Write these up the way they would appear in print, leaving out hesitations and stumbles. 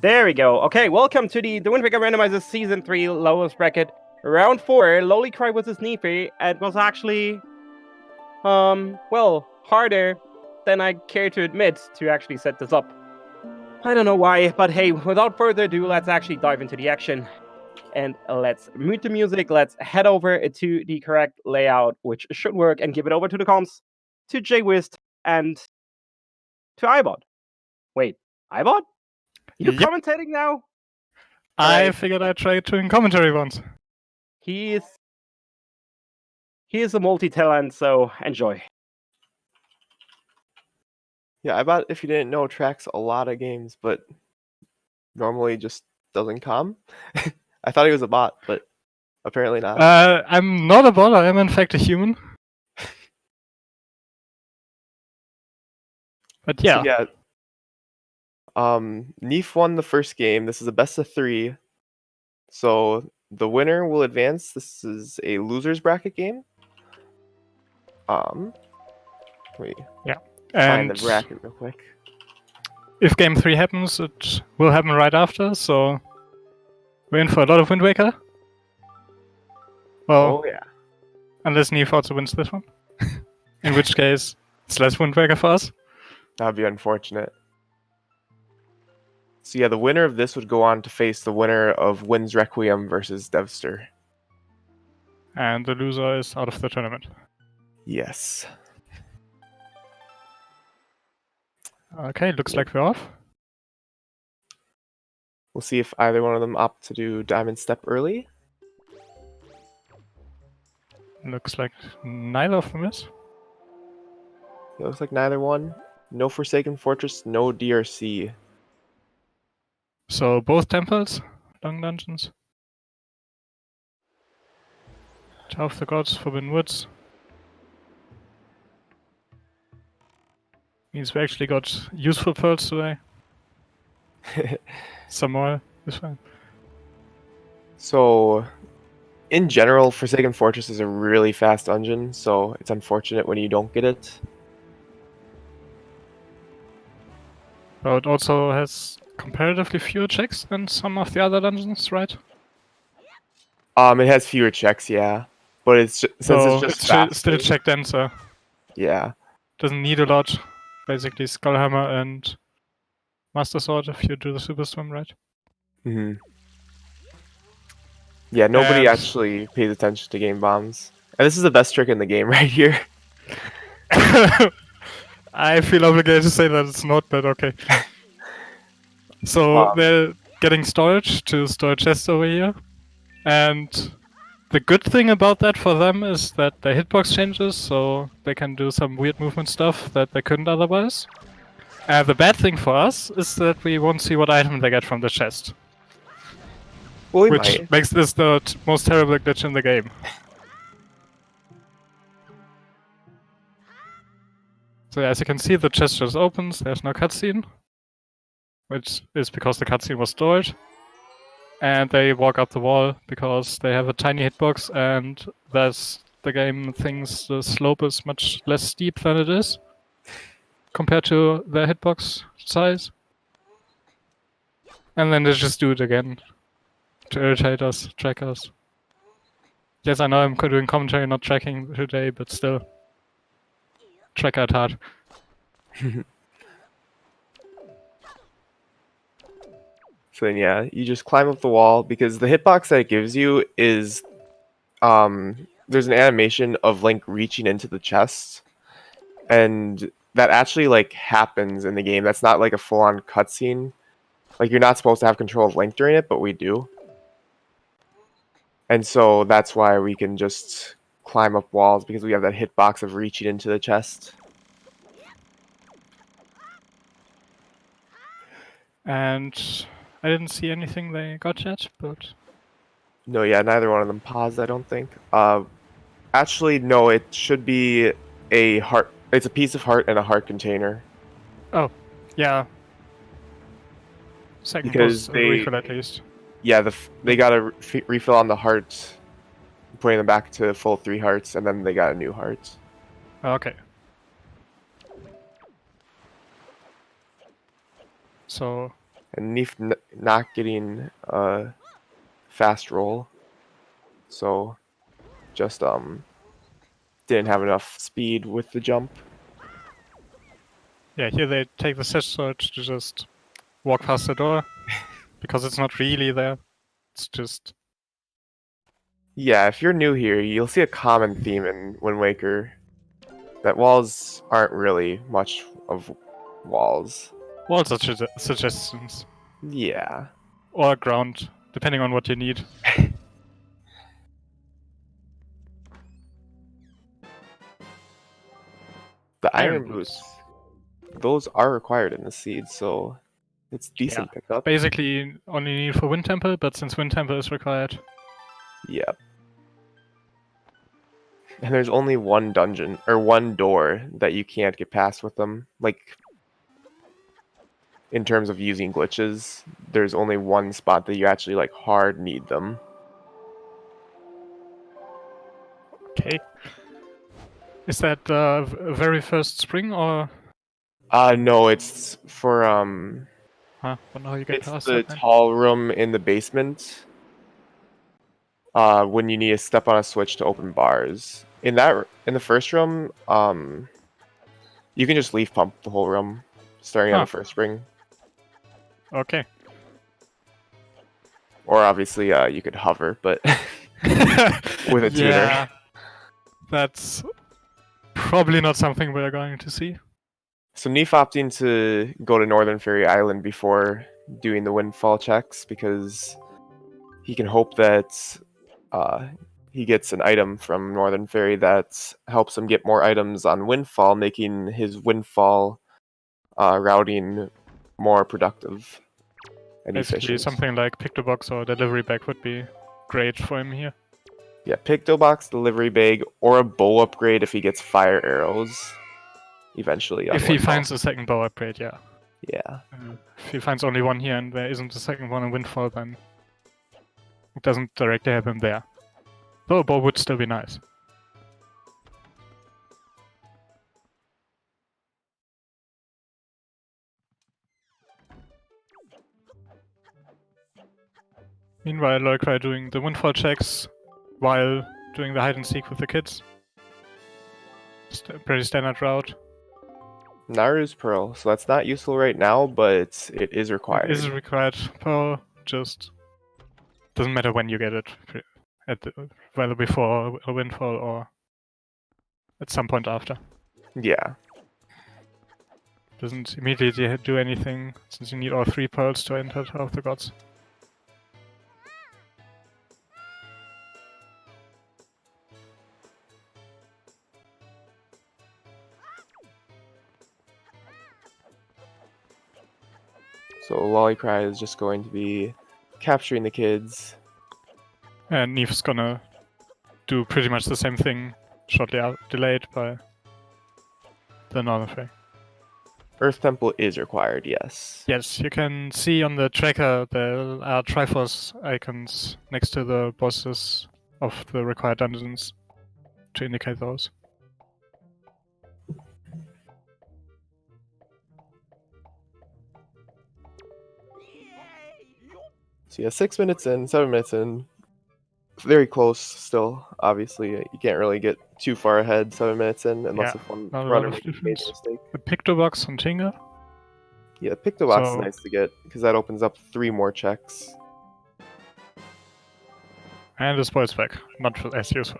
There we go. Okay, welcome to the Wind Waker Randomizer Season 3 lowest bracket. Round 4, Lolicry versus neefe. It was actually, well, harder than I care to admit to actually set this up. I don't know why, but hey, without further ado, let's actually dive into the action. And let's mute the music, let's head over to the correct layout, which should work, and give it over to the comms, to JWist, and to iBot. Wait, iBot? You Yep. commentating now? I figured I'd try doing commentary once. He is a multi-talent, so enjoy. Yeah, iBot, if you didn't know, tracks a lot of games, but normally just doesn't come. I thought he was a bot, but apparently not. I'm not a bot, I am in fact a human. But yeah. So yeah, neefe won the first game. This is a best of 3. So the winner will advance. This is a loser's bracket game. Wait. Yeah. Find And the bracket real quick. if game 3 happens, it will happen right after, so we're in for a lot of Wind Waker. Well, Oh yeah. unless neefe also wins this one. In which case, it's less Wind Waker for us. That would be unfortunate. So yeah, the winner of this would go on to face the winner of Wind's Requiem versus Devster. And the loser is out of the tournament. Yes. Okay, looks like we're off. We'll see if either one of them opt to do Diamond Step early. Looks like neither of them is. It looks like neither one. No Forsaken Fortress, no DRC. So both temples, long dungeons. Tower of the Gods, Forbidden Woods. Means we actually got useful pearls today. Some more is fine. So, in general, Forsaken Fortress is a really fast dungeon, so it's unfortunate when you don't get it. But it also has comparatively fewer checks than some of the other dungeons, right? It has fewer checks, yeah, but it's since it's just faster. Still check denser. Yeah. Doesn't need a lot. Basically, Skullhammer and Master Sword if you do the Super Swim, right? Mm-hmm. Yeah, nobody actually pays attention to game bombs. And this is the best trick in the game right here. I feel obligated to say that it's not, but okay. So they're getting storage to store chests over here. And the good thing about that for them is that their hitbox changes, so they can do some weird movement stuff that they couldn't otherwise. And the bad thing for us is that we won't see what item they get from the chest. Well, which makes this the most terrible glitch in the game. So as you can see, the chest just opens, there's no cutscene. Which is because the cutscene was stored. And they walk up the wall because they have a tiny hitbox and the game thinks the slope is much less steep than it is. Compared to their hitbox size. And then they just do it again. To irritate us, track us. Yes, I know I'm doing commentary, not tracking today, but still. Track out hard. So then, yeah, you just climb up the wall because the hitbox that it gives you is, there's an animation of Link reaching into the chest, and that actually like happens in the game. That's not like a full-on cutscene. Like you're not supposed to have control of Link during it, but we do. And so that's why we can just climb up walls because we have that hitbox of reaching into the chest. And I didn't see anything they got yet, but... No, yeah, neither one of them paused, I don't think. Actually, no, it should be a heart. It's a piece of heart and a heart container. Oh, yeah. Second Because was a refill at least. Yeah, they got a refill on the heart, putting them back to full 3 hearts, and then they got a new heart. Okay. So, and neefe not getting a fast roll, so just didn't have enough speed with the jump. Yeah, here they take the set search to just walk past the door because it's not really there. It's just Yeah, if you're new here, you'll see a common theme in Wind Waker that walls aren't really much of walls. walls are suggestions Yeah. or ground, depending on what you need. The Iron iron boots. boots, those are required in the seed, so it's decent pickup. Basically, only need for Wind Temple, but since Wind Temple is required, Yep. And there's only one dungeon or one door that you can't get past with them. Like in terms of using glitches, there's only one spot that you actually like hard need them. okay. Is that the very first spring or? No, it's for Huh? Wonder how you get it's past the that then. tall room in the basement. When you need to step on a switch to open bars. In the first room, you can just leaf pump the whole room, starting on Huh. the first spring. Okay. Or obviously, you could hover, but with a tuner. Yeah, that's probably not something we're going to see. So neefe opting to go to Northern Fairy Island before doing the windfall checks because he can hope that he gets an item from Northern Fairy that helps him get more items on Windfall, making his Windfall routing more productive and Basically, efficient. something like pick the box or delivery bag would be great for him here. Yeah, Picto Box, Delivery Bag, or a bow upgrade if he gets fire arrows eventually on If he Windfall. finds a second bow upgrade, yeah. Yeah. If he finds only one here and there isn't a second one in Windfall, then it doesn't directly help him there. Though a bow would still be nice. Meanwhile, Lolicry doing the Windfall checks while doing the hide and seek with the kids. Pretty standard route. Naru's Pearl, so that's not useful right now, but it is required. It is required pearl, just doesn't matter when you get it. Whether before a Windfall or at some point after. Yeah. Doesn't immediately do anything, since you need all 3 pearls to enter Tower of the Gods. So Lolicry is just going to be capturing the kids. And Neefe's gonna do pretty much the same thing, shortly delayed by the Northern Fairy. Earth Temple is required, yes. Yes, you can see on the tracker there are Triforce icons next to the bosses of the required dungeons to indicate those. So yeah, 6 minutes in, 7 minutes in. Very close still, obviously. You can't really get too far ahead 7 minutes in unless Yeah, if one not a runner lot of made a difference. mistake. The Picto Box on Tinga. Yeah, Picto Box is So- nice to get because that opens up 3 more checks. And the Spoils Bag, not as useful.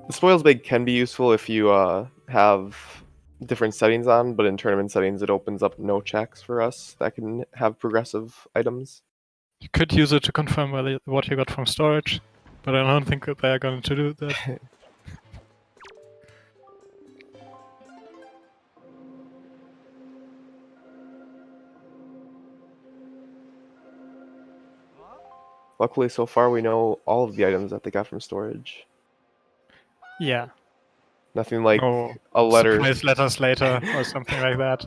The Spoils Bag can be useful if you have different settings on, but in tournament settings it opens up no checks for us that can have progressive items. You could use it to confirm what you got from storage, but I don't think that they're going to do that. Luckily, so far we know all of the items that they got from storage. Yeah. Nothing like No a letter. surprise letters later or something like that.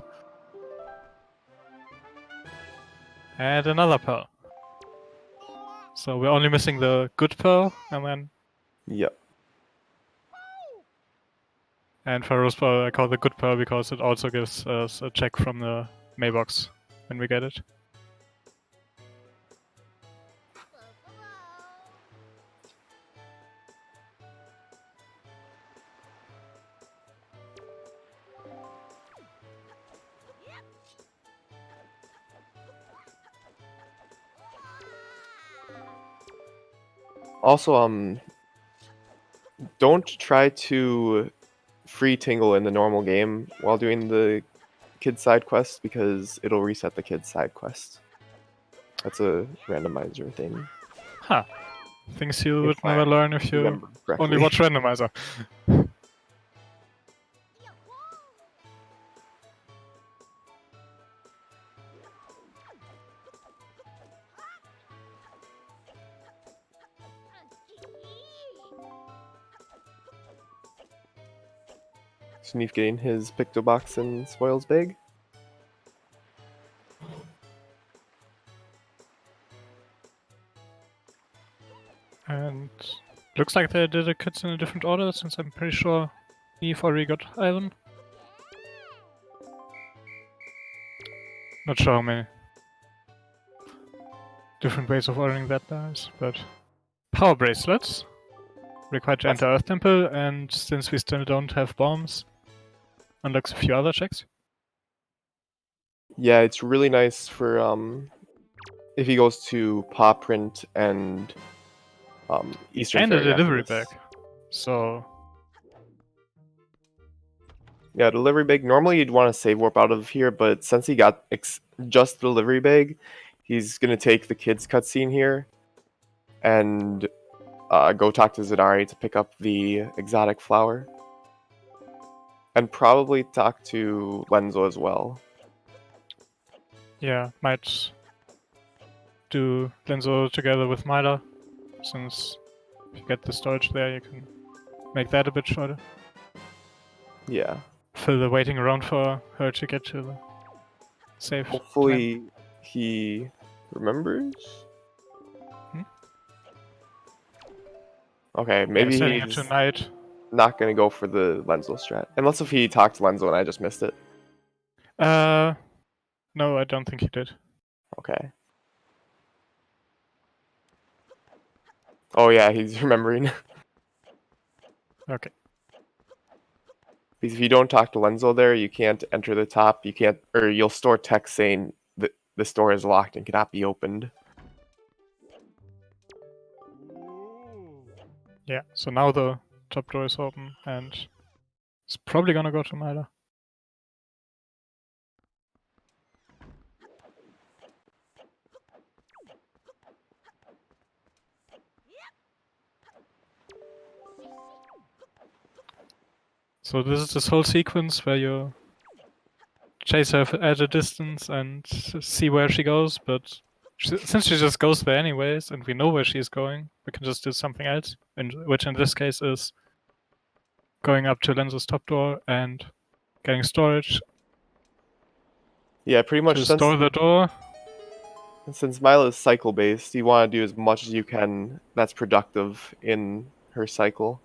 And another pearl. So we're only missing the good pearl, and then Yep. And for Rose Pearl, I call the Good Pearl because it also gives us a check from the mailbox when we get it. Also, don't try to free Tingle in the normal game while doing the kid side quest because it'll reset the kid side quest. That's a randomizer thing. Huh. Things you would If I never learn if you remember correctly. only watch Randomizer. Sneef getting his Pictobox and Spoils bag. And looks like they did the kids in a different order, since I'm pretty sure Eve already got Ivan. Not sure how many different ways of ordering that dice, but power bracelets required to enter Earth Temple, and since we still don't have bombs, unlocks a few other checks. Yeah, it's really nice for if he goes to Paw Print and Eastern And a Fairy after delivery this. bag. So Yeah, delivery bag. Normally you'd want to save warp out of here, but since he got just the delivery bag, he's gonna take the kids cutscene here and go talk to Zidari to pick up the exotic flower, and probably talk to Lenzo as well. yeah, might do Lenzo together with Myla, since if you get the storage there, you can make that a bit shorter. Yeah. Fill the waiting around for her to get to the safe. Hopefully he remembers. Hmm? Okay, Yeah, maybe setting it he's tonight. not gonna go for the Lenzo strat. Unless if he talked to Lenzo and I just missed it. No, I don't think he did. Okay. Oh yeah, he's remembering. Okay. Because if you don't talk to Lenzo there, you can't enter the top. You can't, or you'll store text saying that the store is locked and cannot be opened. Yeah, so now the top door is open, and it's probably gonna go to Myla. So this is this whole sequence where you chase her at a distance and see where she goes, but since she just goes there anyways, and we know where she's going, we can just do something else, which in this case is going up to Lenzo's top door and getting storage Yeah, pretty much to store the door. since Mila is cycle based, you want to do as much as you can that's productive in her cycle.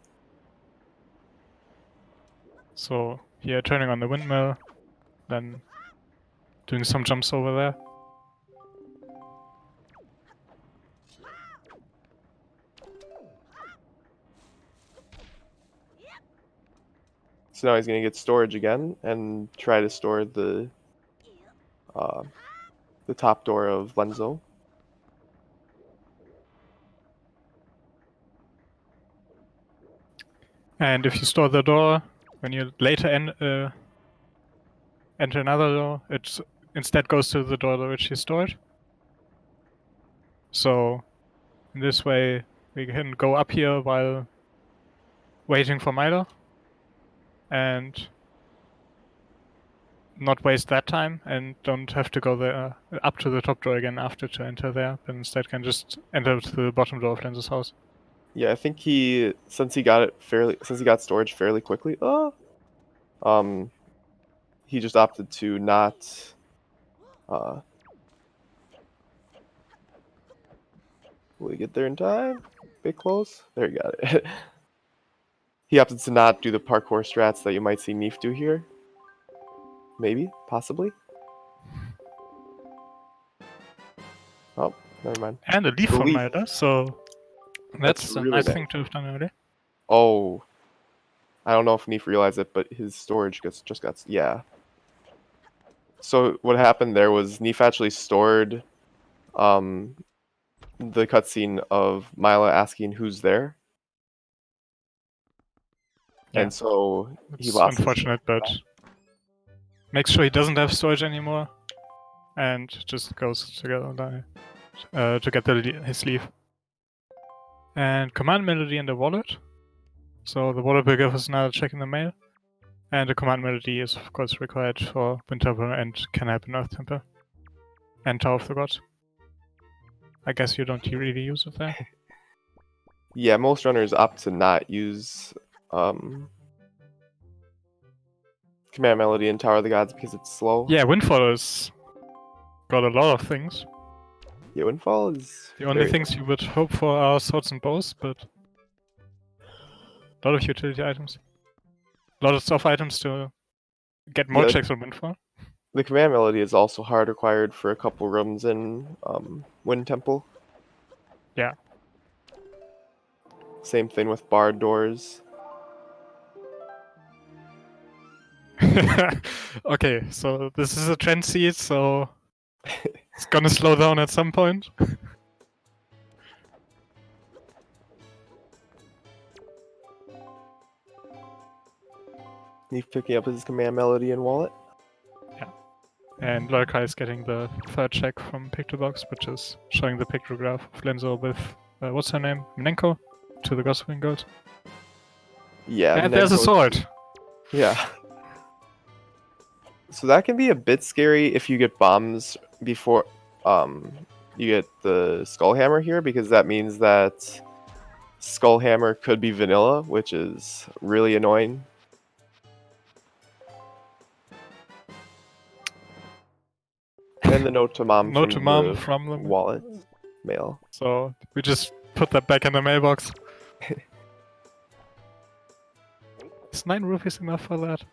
So here, turning on the windmill, then doing some jumps over there. So now he's gonna get storage again and try to store the top door of Lenzo. And if you store the door, when you later enter another door, it instead goes to the door which you stored. So in this way, we can go up here while waiting for Milo and not waste that time, and don't have to go there up to the top door again after to enter there, but instead can just enter to the bottom door of Lenzo's house. Yeah, I think since he got storage fairly quickly, he just opted to not will he get there in time? Bit close. There, he got it. He opted to not do the parkour strats that you might see Neef do here. Maybe, possibly. Oh, never mind. And a leaf The from leaf. Myra, so that's a really nice nice. thing to have done already. Oh, I don't know if Neef realized it, but his storage just got yeah. So what happened there was Neef actually stored the cutscene of Mila asking who's there. Yeah. And so he It's lost unfortunate, but make sure he doesn't have storage anymore, and just goes together to get his leaf. And command melody in the wallet. So the wallet will give us another check in the mail. And the command melody is of course required for Wind Temple and Can Happen Earth Temple. And Tower of the Gods. I guess you don't really use it there. Yeah, most runners opt to not use command melody in Tower of the Gods because it's slow. Yeah, Windfall has got a lot of things. Yeah, Windfall is The only things you would hope for are swords and bows, but a lot of utility items. A lot of items to get more checks on Windfall. The command melody is also hard required for a couple rooms in Wind Temple. Yeah. Same thing with barred doors. Okay, so this is a trend seed, so it's gonna slow down at some point. Neef picking up his command melody and wallet. Yeah. And Lolicry is getting the third check from Pictobox, which is showing the pictograph of Lenzo with, what's her name? Minenko? To the Gospel Goat. Yeah. And there's a sword! Yeah. So that can be a bit scary if you get bombs before you get the Skull Hammer here, because that means that Skull Hammer could be vanilla, which is really annoying. And the note to mom from the wallet mail. So we just put that back in the mailbox. Is 9 rupees enough for that?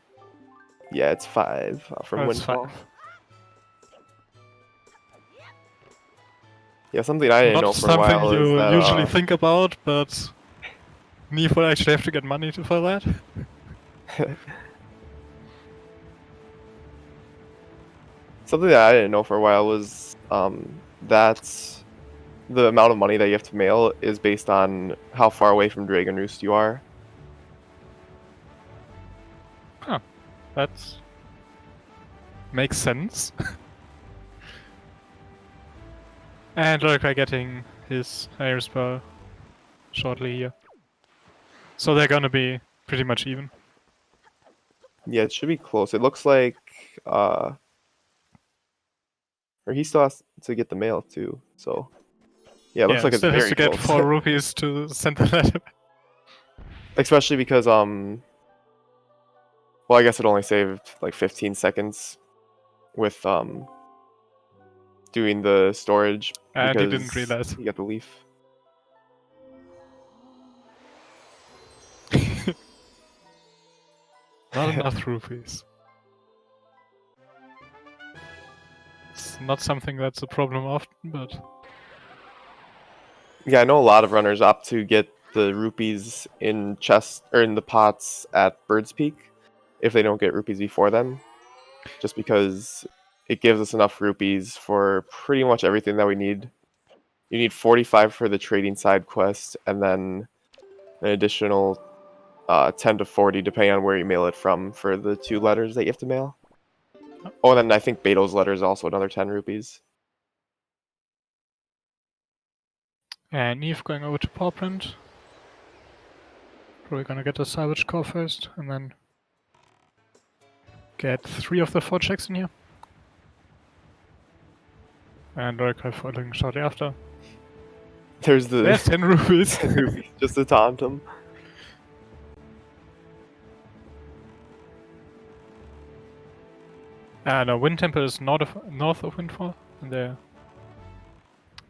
Yeah, it's 5 from Windfall. 5. Yeah, something I didn't know for a while. Not something you that, usually think about, but neefe will actually have to get money for that. Something that I didn't know for a while was that the amount of money that you have to mail is based on how far away from Dragon Roost you are. Huh. That makes sense. And Lolicry getting his air spell shortly here. So they're gonna be pretty much even. Yeah, it should be close. It looks like or he still has to get the mail too, so yeah, it looks like it's still very has to get close. 4 rupees to send the letter. Especially because well, I guess it only saved like 15 seconds with doing the storage And because he didn't realize. he got the leaf. Not enough rupees. It's not something that's a problem often, but Yeah, I know a lot of runners opt to get the rupees in chests or in the pots at Bird's Peak if they don't get rupees before then, just because it gives us enough rupees for pretty much everything that we need. You need 45 for the trading side quest, and then an additional 10 to 40 depending on where you mail it from for the 2 letters that you have to mail. Oh, and then I think Beto's letter is also another 10 rupees. And neefe going over to Pawprint. Probably gonna get the salvage core first, and then get 3 of the 4 checks in here. And Lolicry following shortly after. There's 10 rupees. 10 rupees just to taunt him. No, Wind Temple is north of Windfall, and they're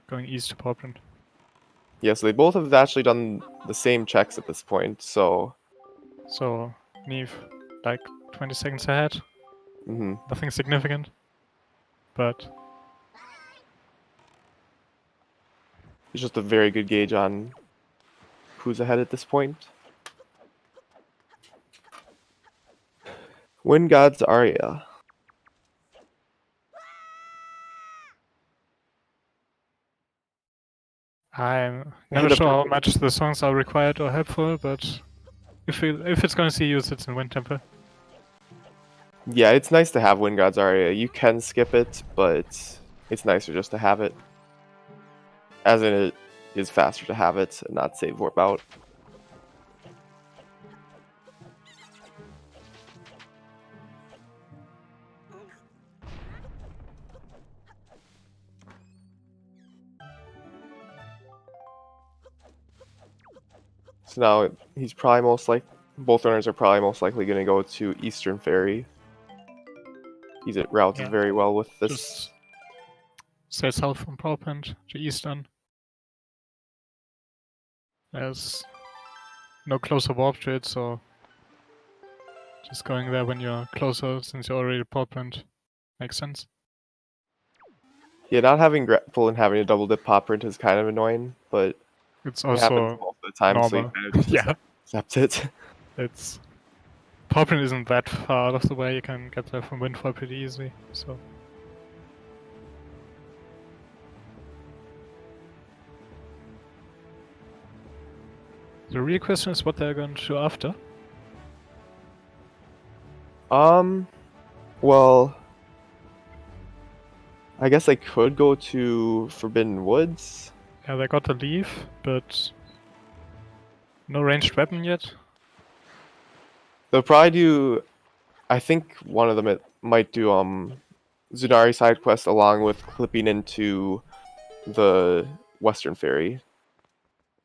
going east to Pawprint. Yeah, so they both have actually done the same checks at this point, so So neefe like 20 seconds ahead. Hmm. Nothing significant. But It's just a very good gauge on who's ahead at this point. Wind God's Aria. I'm I never had a sure how perfect- much the songs are required or helpful, but if it's gonna see use, it's in Wind Temple. Yeah, it's nice to have Wind God's Aria. You can skip it, but it's nicer just to have it. As in, it is faster to have it and not save warp out. So now he's probably both runners are probably most likely going to go to Eastern Ferry. He's at routes Yeah. very well with this. Just stay south from Powerpoint to eastern. There's no closer warp to it, so just going there when you're closer, since you're already at Powerpoint, makes sense. Yeah, not having grapple and having a double dip pop print is kind of annoying, but It's it happens also most of the time, so you normal. kind of just Yeah, accept it. it's Powerpoint isn't that far out of the way. You can get there from Windfall pretty easily. So the real question is what they're going to do after. Well, I guess I could go to Forbidden Woods. Yeah, they got the leaf, but no ranged weapon yet. They'll probably do. I think one of them might do Zunari side quest along with clipping into the Western Ferry.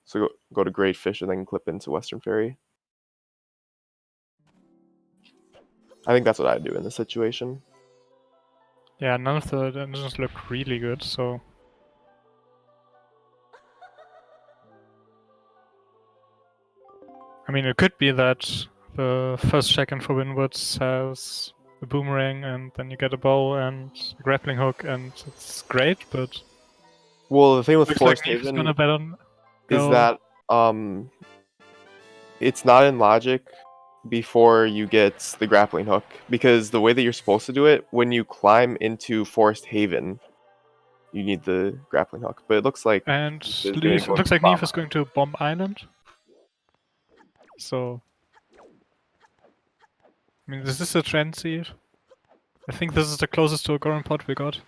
So go to Great Fish and then clip into Western Ferry. I think that's what I'd do in this situation. Yeah, none of the dungeons look really good, so I mean, it could be that the first check in Forbidden Woods has a boomerang, and then you get a bow and a grappling hook, and it's great, but Well, the thing with looks like Forest neefe is Haven gonna better is go. that it's not in logic before you get the grappling hook, because the way that you're supposed to do it, when you climb into Forest Haven, you need the grappling hook. But it looks like And it's gonna Leaf, go it looks to like Bomb neefe is going to Bomb Island. So, I mean, this is a trend seed. I think this is the closest to a Goron pot we got.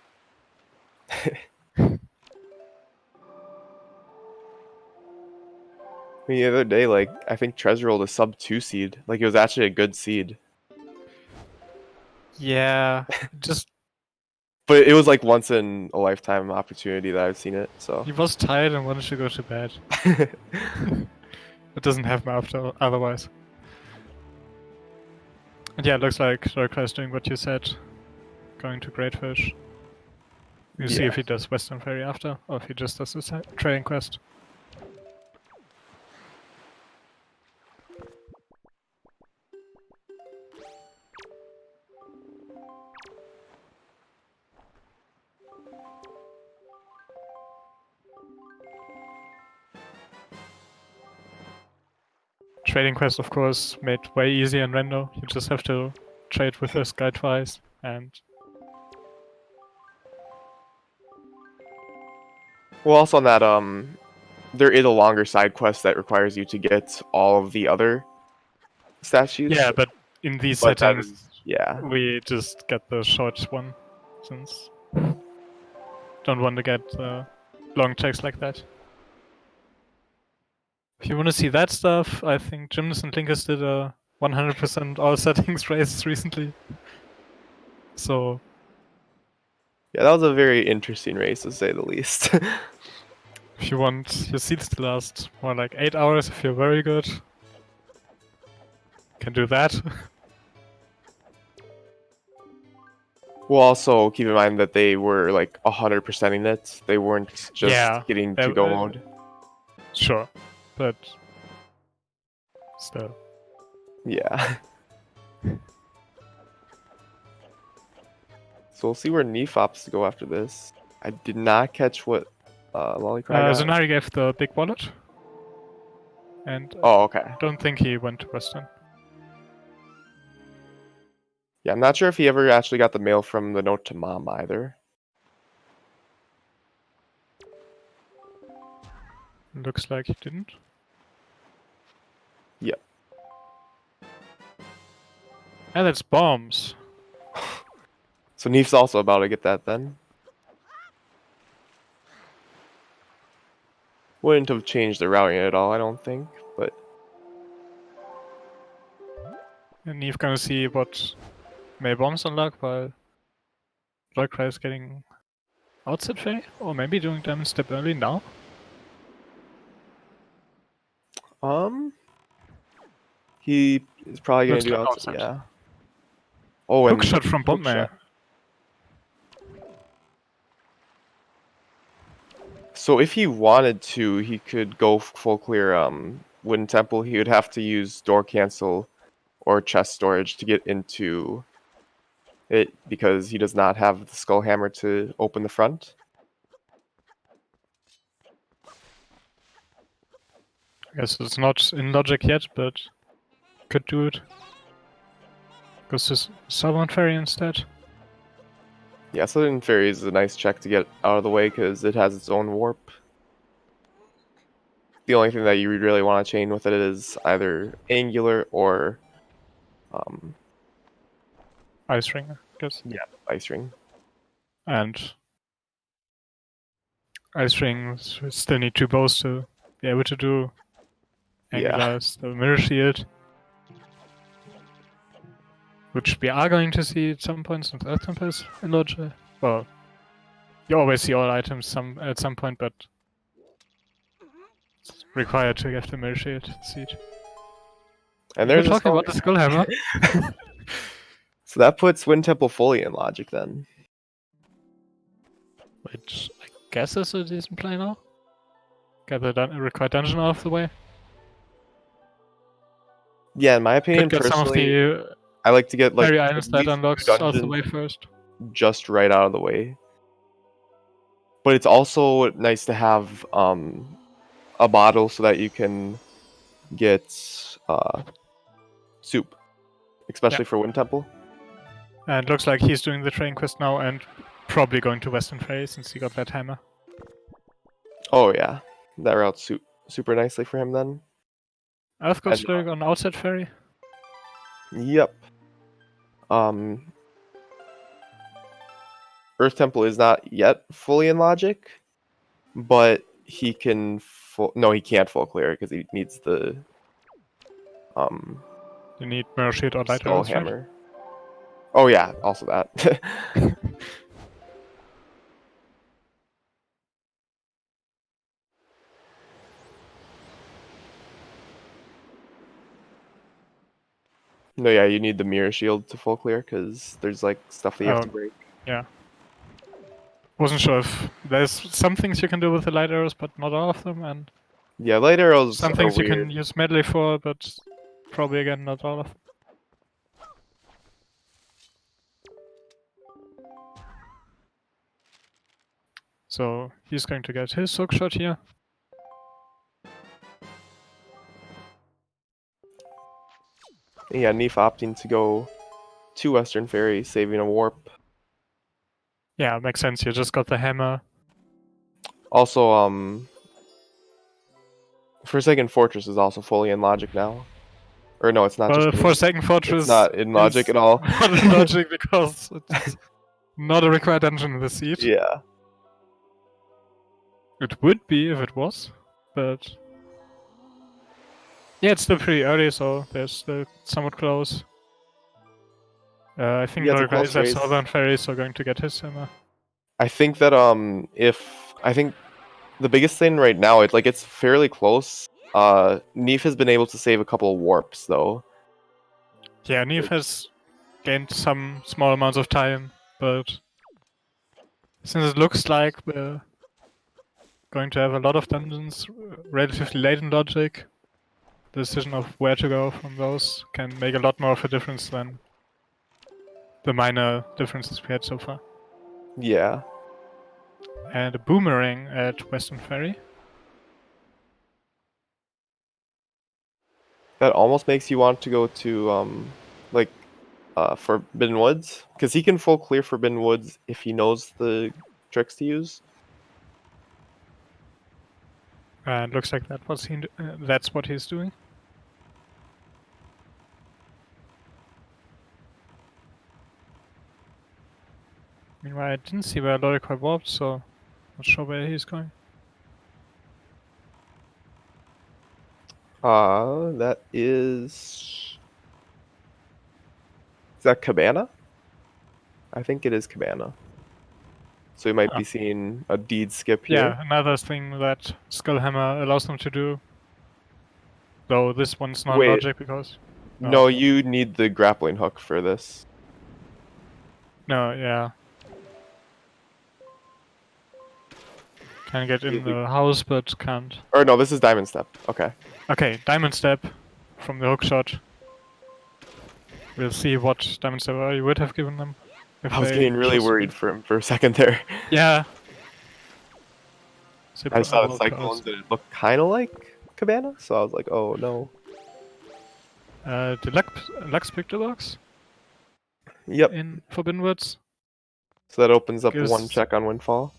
I mean, the other day, like, I think Trez rolled a sub 2 seed. Like, it was actually a good seed. Yeah, just But it was like once in a lifetime opportunity that I've seen it, so. he was tired and wanted to go to bed. It doesn't happen after otherwise. And yeah, it looks like Lolicry is doing what you said, going to Great Fish. We'll see Yeah. if he does Western Ferry after, or if he just does this trading quest. Trading quest, of course, made way easier in Rendo. You just have to trade with this guy twice, and Well, also on that, there is a longer side quest that requires you to get all of the other statues. yeah, but in these But that settings, is, yeah. we just get the short one, since don't want to get long checks like that. If you want to see that stuff, I think Gymnast and Linkers did a 100% all settings race recently. So Yeah, that was a very interesting race, to say the least. if you want your seats to last more like 8 hours if you're very good, you can do that. We'll also keep in mind that they were like 100%ing it. They weren't just Yeah, getting to go mode. Sure, but still. Yeah. So we'll see where neefe opts to go after this. I did not catch what Lolicry got. Zanari gave the big wallet. And Oh, okay. I don't think he went to Western. Yeah, I'm not sure if he ever actually got the mail from the note to mom either. Looks like he didn't. Yep. And it's bombs. So neefe's also about to get that then. Wouldn't have changed the routing at all, I don't think, but And Neefe gonna see what may bombs unlock while Lolicry is getting outset fairy? Or maybe doing diamond step early now? he is probably gonna Looks do like outside, outside. yeah. Oh, and Hook shot from hook Bombay. shot. So if he wanted to, he could go full clear Wooden Temple. He would have to use door cancel or chest storage to get into it because he does not have the skull hammer to open the front. I guess it's not in logic yet, but could do it. Goes to Southern Fairy instead. Yeah, Southern Fairy is a nice check to get out of the way because it has its own warp. The only thing that you really want to chain with it is either angular or Ice Ring, I guess. yeah, ice ring. And Ice Ring still need 2 bows to be able to do Yeah. Angulars, the Mirror Shield. Which we are going to see at some points in Earth Tempest in logic. Well, you always see all items at some point, but it's required to get the Mirror Shield seed. And We're there's a talking skull about the Skull Hammer. So that puts Wind Temple fully in logic then. Which I guess is a decent play now. Get the required dungeon out of the way. Yeah, in my opinion, Could get some of personally, the I like to get like fairy at items that least two unlocks out of the dungeons way first. just right out of the way. But it's also nice to have a bottle so that you can get soup, especially for Wind Temple. And looks like he's doing the train quest now and probably going to Western Fairy since he got that hammer. Oh yeah, that routes super nicely for him then. Earth And, God's Lyric on Outside Fairy. Yep. Earth Temple is not yet fully in logic, but he can no, he can't full clear because he needs the You need Mirror Shield or Light skull Arrows, right? hammer. Oh yeah, also that. No, yeah, you need the mirror shield to full clear because there's like stuff that you have to break. Yeah. Wasn't sure if there's some things you can do with the light arrows, but not all of them, and Yeah, light arrows some are things weird. you can use medley for, but probably again not all of them. So he's going to get his hook shot here. Yeah, neefe opting to go to Western Fairy, saving a warp. Yeah, makes sense. You just got the hammer. Also, Forsaken Fortress is also fully in logic now. Or no, it's not Well, just Forsaken Fortress it's not in logic is at all. not in logic because it's not a required dungeon in the seed. Yeah. It would be if it was, but yeah, it's still pretty early, so they're still somewhat close. I think Yeah, it's a Lolicry close is at race. Southern Fairy, so going to get his hammer. I think that I think the biggest thing right now, it's fairly close. Neefe has been able to save a couple of warps though. Yeah, Neefe has gained some small amounts of time, but since it looks like we're going to have a lot of dungeons relatively late in logic, the decision of where to go from those can make a lot more of a difference than the minor differences we had so far. Yeah. And a boomerang at Western Ferry. That almost makes you want to go to like Forbidden Woods, because he can full clear Forbidden Woods if he knows the tricks to use. And looks like that's what he's doing. Meanwhile, I didn't see where Lolicry warped, so not sure where he's going. That is. Is that Cabana? I think it is Cabana. So you might be seeing a deed skip here. Yeah, another thing that Skullhammer allows them to do. Though this one's not Wait. logic because. No, you need the grappling hook for this. No, yeah. Can get in the house, but can't. Or no, this is Diamond Step. Okay. Okay, Diamond Step from the hook shot. We'll see what Diamond Step you would have given them. If I was they getting really chose to worried be- for him for a second there. Yeah. I saw the cyclones and it looked kind of like Cabana, so I was like, oh no. Did Lux pick the box Yep. in Forbidden Woods? So that opens up Gives- one check on Windfall.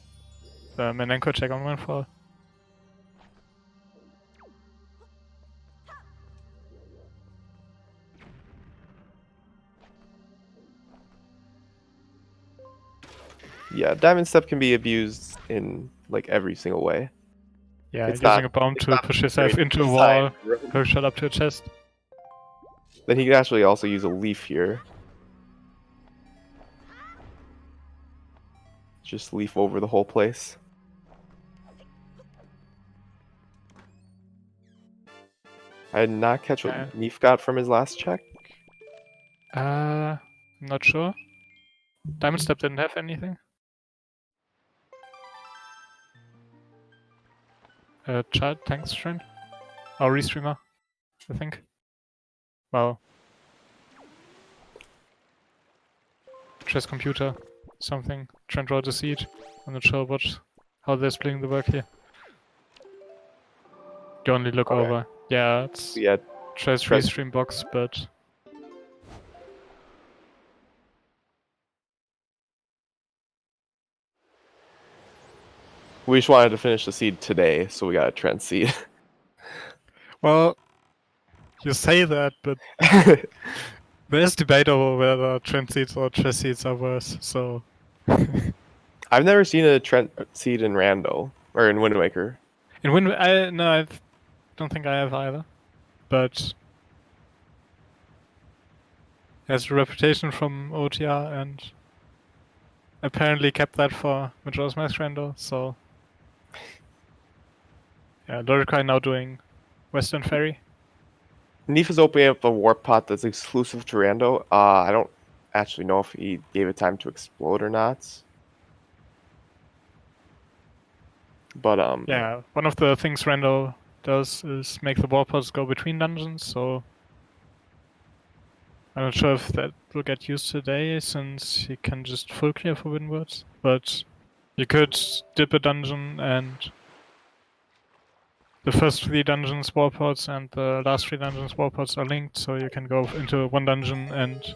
The Menenko check on Windfall. Yeah, Diamond Step can be abused in like every single way. Yeah, It's using not- a bomb it's to not push yourself very into a wall, designed. hook shot up to a chest. Then he can actually also use a leaf here. Just leaf over the whole place. I did not catch what Yeah. Neefe got from his last check. I'm not sure. Diamond Step didn't have anything. Child tank strain? Or restreamer, I think. Well. Chess computer, something. Trent wrote a seed. I'm not sure how they're splitting the work here. You only look Okay. over. Yeah, it's Yeah, chess Trent- restream box, but we just wanted to finish the seed today, so we got a Trent seed. well, you say that, but there's debate over whether Trent seeds or chess seeds are worse. So I've never seen a Trent seed in Rando or in Wind Waker. in Wind, I don't think I have either, but has a reputation from OTR and apparently kept that for Majora's Mask Rando. So yeah, Lolicry now doing Western Ferry. Neefe is opening up a warp pot that's exclusive to Rando. I don't actually know if he gave it time to explode or not. But Yeah, one of the things Rando does is make the warp pods go between dungeons, so I'm not sure if that will get used today, since you can just full clear Forbidden Woods, but you could dip a dungeon and the first 3 dungeons warp pods and the last 3 dungeons warp pods are linked, so you can go into one dungeon and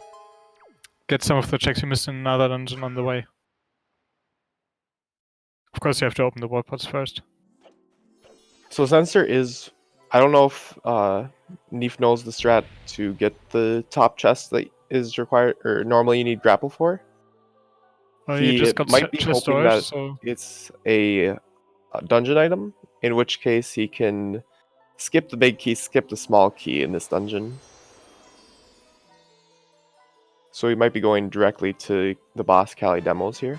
get some of the checks you missed in another dungeon on the way. Of course, you have to open the warp pods first. so Sensor is, I don't know if Neefe knows the strat to get the top chest that is required, or normally you need grapple for. Well, He you just got might be chest hoping doors, that so it's a dungeon item, in which case he can skip the big key, skip the small key in this dungeon. So he might be going directly to the boss Cali demos here.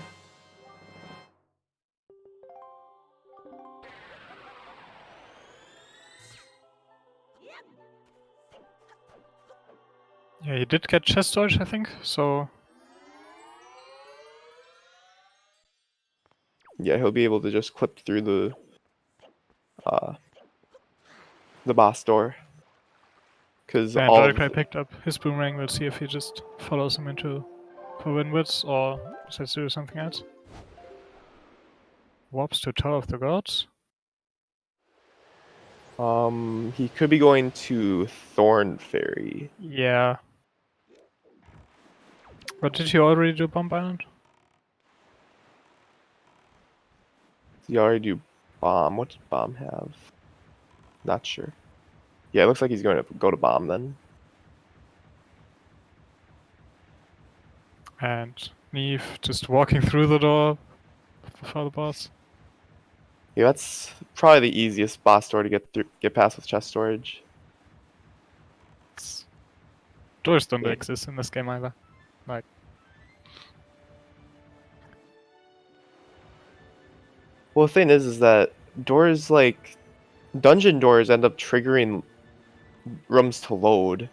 yeah, he did get chest storage, I think, so Yeah, he'll be able to just clip through the boss door. because And all of Lolicry picked up his boomerang. We'll see if he just follows him into for Winwoods or decides to do something else. Warps to Tower of the Gods. he could be going to Thorn Fairy. Yeah. But did he already do Bomb Island? He already do Bomb. What did Bomb have? Not sure. Yeah, it looks like he's going to go to Bomb then. And neefe just walking through the door before the boss. Yeah, that's probably the easiest boss door to get past with chest storage. Doors don't Yeah. exist in this game either. Like, Well, the thing is that doors like dungeon doors end up triggering rooms to load.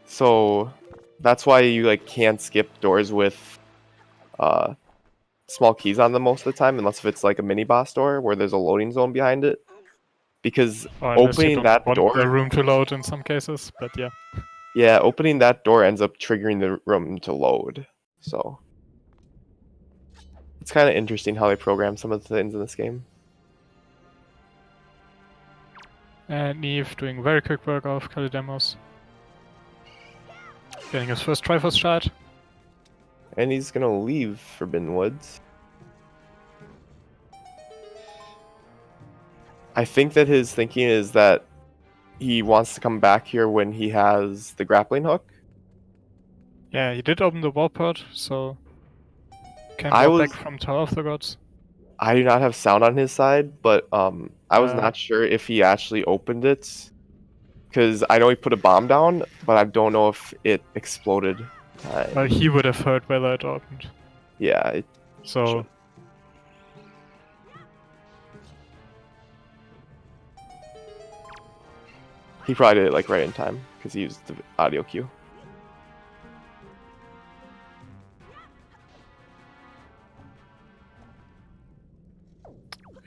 So that's why you like can't skip doors with small keys on them most of the time, unless if it's like a mini boss door where there's a loading zone behind it. Because or unless you opening don't that want door, the room to load in some cases, but yeah. yeah, opening that door ends up triggering the room to load. So it's kind of interesting how they program some of the things in this game. And neefe doing very quick work of Kalidemos. Getting his first Triforce shot. And he's gonna leave Forbidden Woods. I think that his thinking is that he wants to come back here when he has the grappling hook. Yeah, he did open the warport, so can I warp was back from Tower of the Gods. I do not have sound on his side, but I was Uh. not sure if he actually opened it, because I know he put a bomb down, but I don't know if it exploded. Well, he would have heard whether it opened. Yeah, it So should. He probably did it like right in time because he used the audio cue.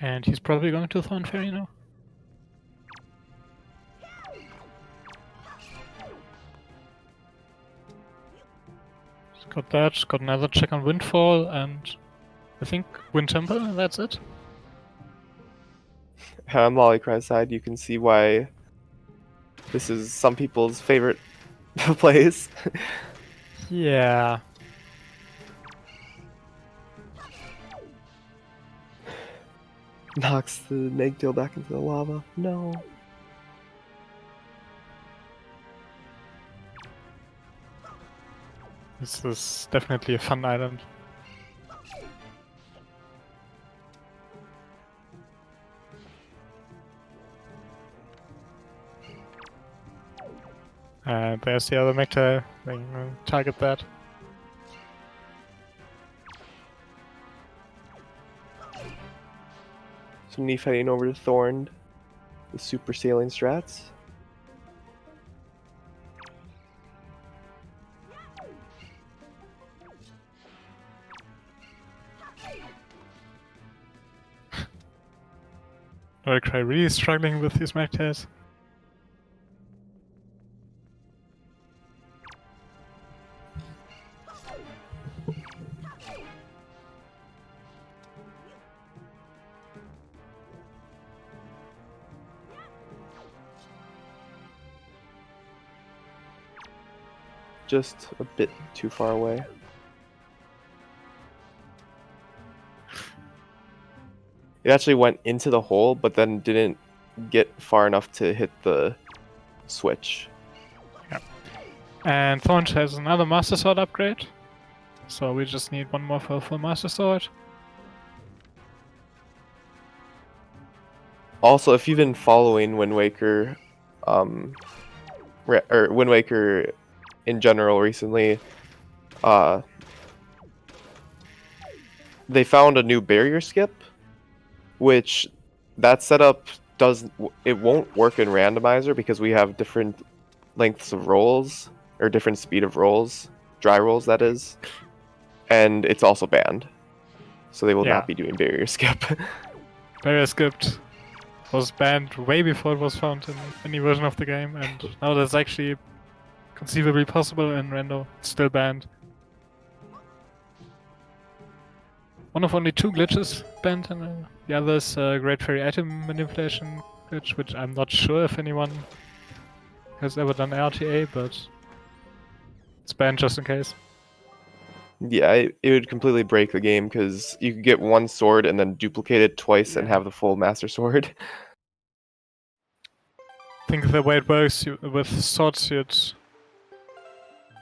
and he's probably going to Thorn Fairy now. Got that, got another check on Windfall, and I think Wind Temple, and that's it. On Lolicry's side, you can see why this is some people's favorite place. Yeah. Knocks the Negtail back into the lava. No. This is definitely a fun island. And there's the other Mecta. We can target that. So neefe heading over to Thorn, the super sailing strats. Lolicry really struggling with these Mectas. Just a bit too far away. It actually went into the hole, but then didn't get far enough to hit the switch. And Thorn has another Master Sword upgrade. So we just need one more for a full Master Sword. Also, if you've been following Wind Waker, or Wind Waker in general recently, they found a new barrier skip, which that setup it won't work in randomizer because we have different lengths of rolls or different speed of rolls, dry rolls that is, and it's also banned, so they will Yeah. not be doing barrier skip. Barrier skipped. was banned way before it was found in any version of the game, and now that's actually conceivably possible in Rando. It's still banned. One of only 2 glitches banned, and the other is Great Fairy item manipulation glitch, which I'm not sure if anyone has ever done RTA, but it's banned just in case. Yeah, it would completely break the game because you could get one sword and then duplicate it twice and have the full Master Sword. I think the way it works with swords, you'd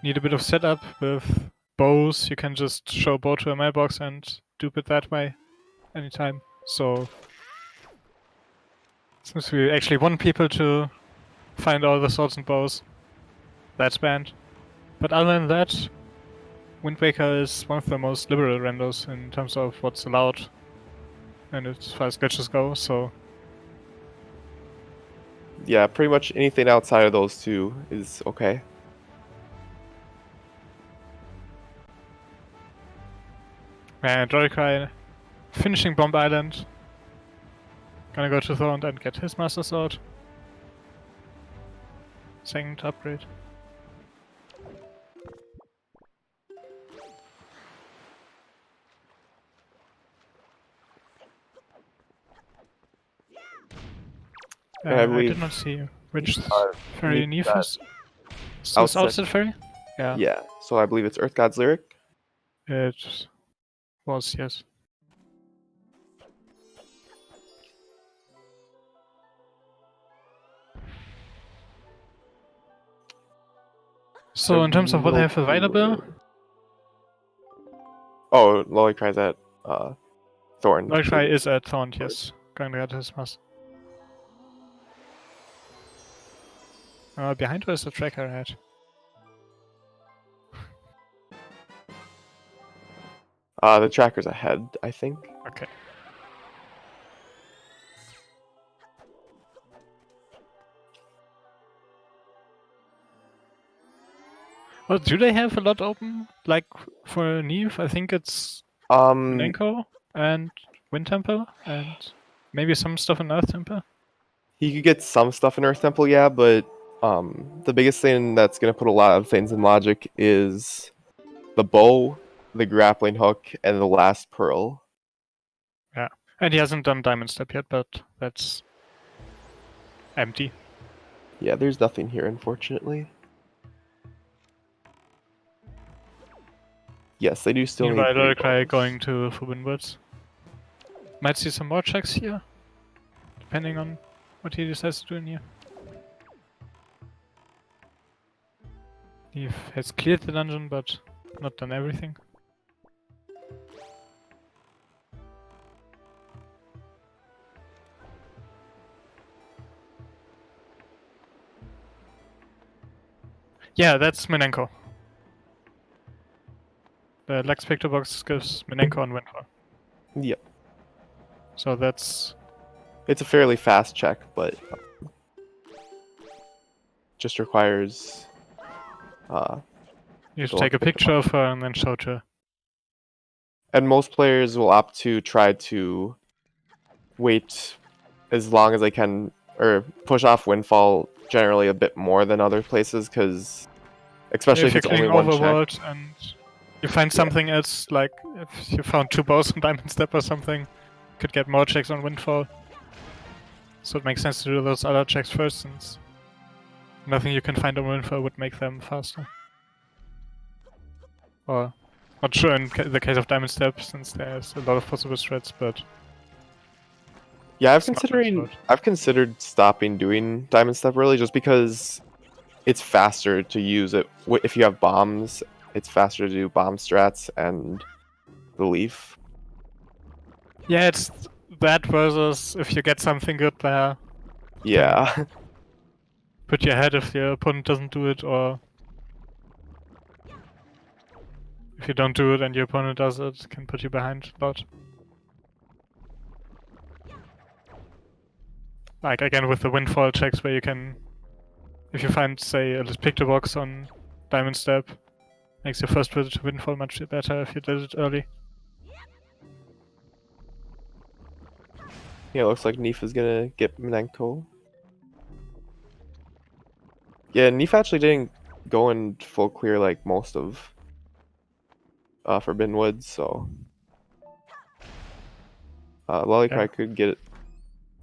need a bit of setup. With bows, you can just show a bow to a mailbox and dupe it that way anytime. So since we actually want people to find all the swords and bows, that's banned. But other than that, Wind Waker is one of the most liberal randos in terms of what's allowed and as far as glitches go, so Yeah, pretty much anything outside of those 2 is okay. and Lolicry finishing Bomb Island. Gonna go to Thorn and get his Master Sword. Second upgrade. I I believe did not see which uh, fairy Neefe Neefe is. So it's outset. Outset Fairy? Yeah. Yeah, so I believe it's Earth God's Lyric. It was, yes. So in terms of what they have available, Oh, Lolicry's at Thorn. Lolicry is at Thorn, yes. Going to get his Master. Behind her is a tracker at. The tracker's ahead, I think. Okay. Well, do they have a lot open? Like for Neve, I think it's Nenko and Wind Temple and maybe some stuff in Earth Temple. He could get some stuff in Earth Temple, yeah, but the biggest thing that's gonna put a lot of things in logic is the bow, the grappling hook, and the last pearl. Yeah, and he hasn't done Diamond Step yet, but that's empty. Yeah, there's nothing here, unfortunately. Yes, they do still Meanwhile, need Lolicry going to Forbidden Woods. Might see some more checks here, depending on what he decides to do in here. He has cleared the dungeon, but not done everything. Yeah, that's Minenko. The Lex Picture box gives Minenko and Windfall. Yep. So that's... It's a fairly fast check, but just requires you have to take a picture of her and then show it to her. and most players will opt to try to wait as long as they can, or push off Windfall generally a bit more than other places, because especially if if you're it's only clearing one Overworld check. and you find something else, like if you found 2 bows on Diamond Step or something, you could get more checks on Windfall. So it makes sense to do those other checks first, since nothing you can find on Windfall would make them faster. Or, not sure in the case of Diamond Step, since there's a lot of possible threats, but... Yeah, it's not much load. I've considered stopping doing Diamond Step early just because it's faster to use it. If you have bombs, it's faster to do bomb strats and the leaf. Yeah, it's that versus if you get something good there, Yeah. put you ahead if your opponent doesn't do it, or if you don't do it and your opponent does it, can put you behind a lot. Like again with the Windfall checks where you can, if you find say a picture box on Diamond Step, makes your first visit to Windfall much better if you did it early. Yeah, it looks like neefe is gonna get Minenko. Yeah, neefe actually didn't go in full clear like most of Forbidden Woods, so Lolicry Yeah. could get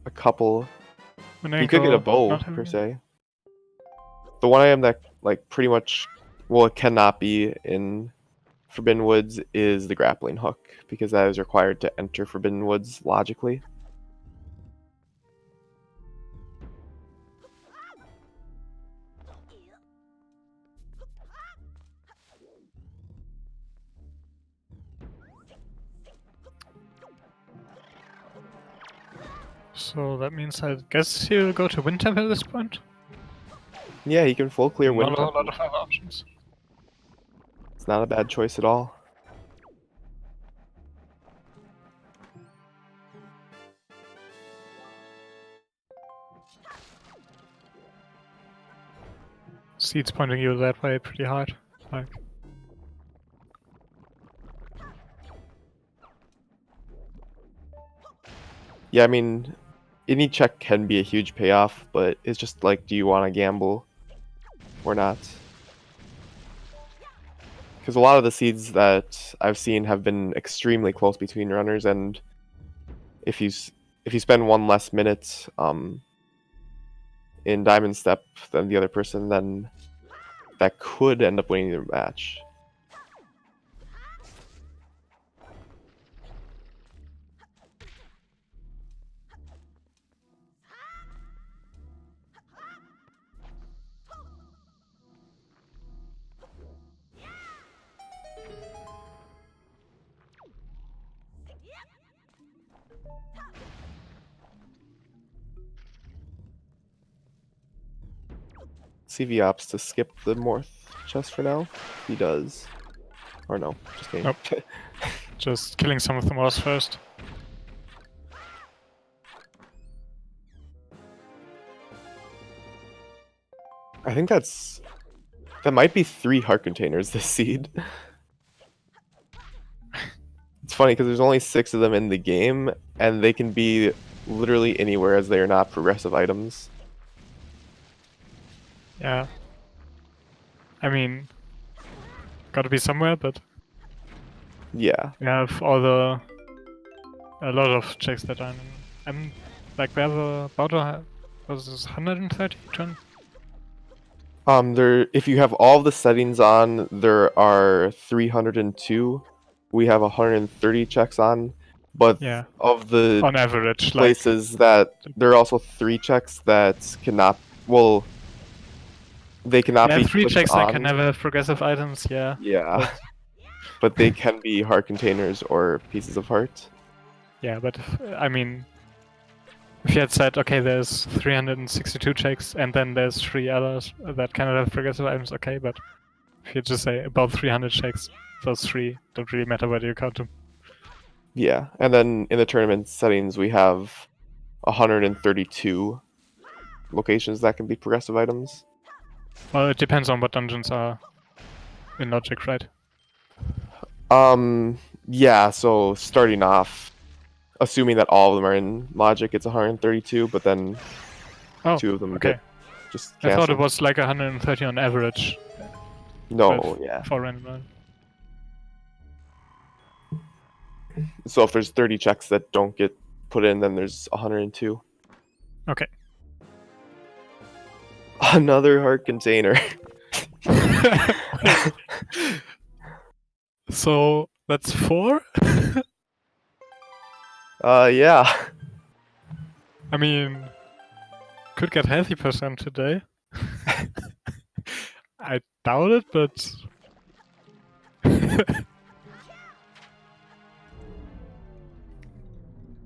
a couple. He could get a Minenko bow not per having it. se. The one item that like pretty much it cannot be in Forbidden Woods is the grappling hook because that is required to enter Forbidden Woods logically. So that means I guess he'll go to Wind Temple at this point. Yeah, he can full clear Not Wind a whole Temple. lot of other options. It's not a bad choice at all. Seed's pointing you that way pretty hard. Like, Yeah, I mean, any check can be a huge payoff, but it's just like, do you want to gamble or not? Because a lot of the seeds that I've seen have been extremely close between runners, and if you spend one less minute in Diamond Step than the other person, then that could end up winning the match. CV opts to skip the Morth chest for now. He does. Or no, just kidding. Nope. Just killing some of the moss first. I think that might be 3 heart containers this seed. It's funny because there's only 6 of them in the game, and they can be literally anywhere as they are not progressive items. Yeah. I mean, gotta be somewhere, but Yeah. we have a lot of checks that are in, like we have about was this 130 turn? If you have all the settings on, there are 302. We have 130 checks on, but Yeah. of the On average, places that there are also 3 checks that cannot. Well, they cannot like, be yeah, 3 clicked checks that on. can never have progressive items, yeah. Yeah. But they can be heart containers or pieces of heart. Yeah, but I mean, if you had said, okay, there's 362 checks and then there's 3 others that cannot have progressive items, okay, but if you just say about 300 checks, those 3 don't really matter whether you count them. Yeah, and then in the tournament settings, we have 132 locations that can be progressive items. Well, it depends on what dungeons are in Logic, right? Yeah, so starting off, assuming that all of them are in Logic, it's 132, but then Oh, 2 of them okay. get just I thought it canceled. was like 130 on average. No, yeah. For random. So if there's 30 checks that don't get put in, then there's 102. Okay. Another heart container. So that's 4? Yeah. I mean, could get healthy percent today. I doubt it, but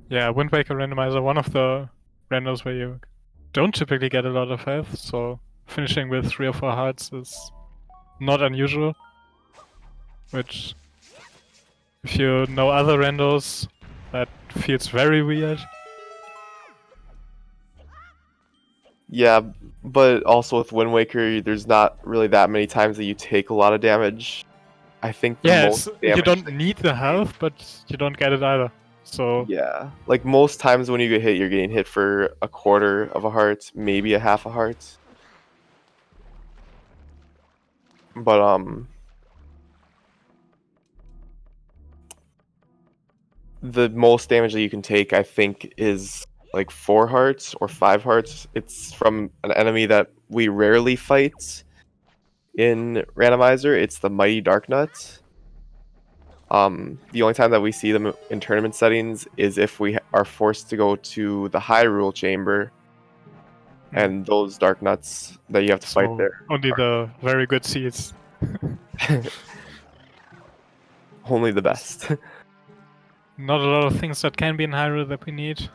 yeah, Wind Waker randomizer, one of the randoms where you don't typically get a lot of health, so finishing with 3 or 4 hearts is not unusual. Which, if you know other randos, that feels very weird. Yeah, but also with Wind Waker, there's not really that many times that you take a lot of damage. I think the Yeah, most you damage don't that need the health, but you don't get it either. So Yeah, like most times when you get hit, you're getting hit for a quarter of a heart, maybe a half a heart. But the most damage that you can take, I think, is like 4 hearts or 5 hearts. It's from an enemy that we rarely fight in randomizer. It's the Mighty Darknut. The only time that we see them in tournament settings is if we are forced to go to the Hyrule Chamber, and those Dark Nuts that you have to fight so there. only the very good seeds. Only the best. Not a lot of things that can be in Hyrule that we need.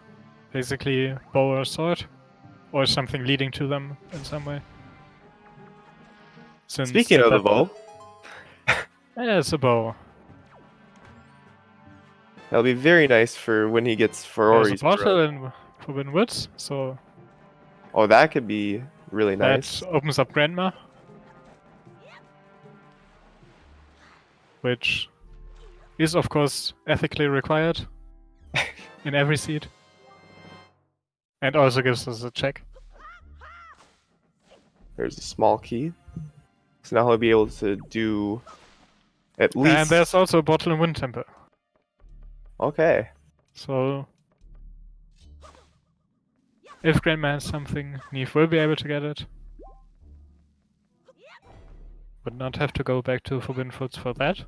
Basically, bow or sword, or something leading to them in some way. Since Speaking of the bow, yeah, it's a bow. that'll be very nice for when he gets There's a Ferori's bottle Pearl. in Forbidden Woods, so Oh, that could be really that nice. opens up Grandma, which is of course ethically required in every seed, and also gives us a check. There's a small key. So now he'll be able to do at And least... there's also a bottle in Wind Temple. Okay. So if Grandma has something, Neefe will be able to get it. Would not have to go back to Forbidden Woods for that.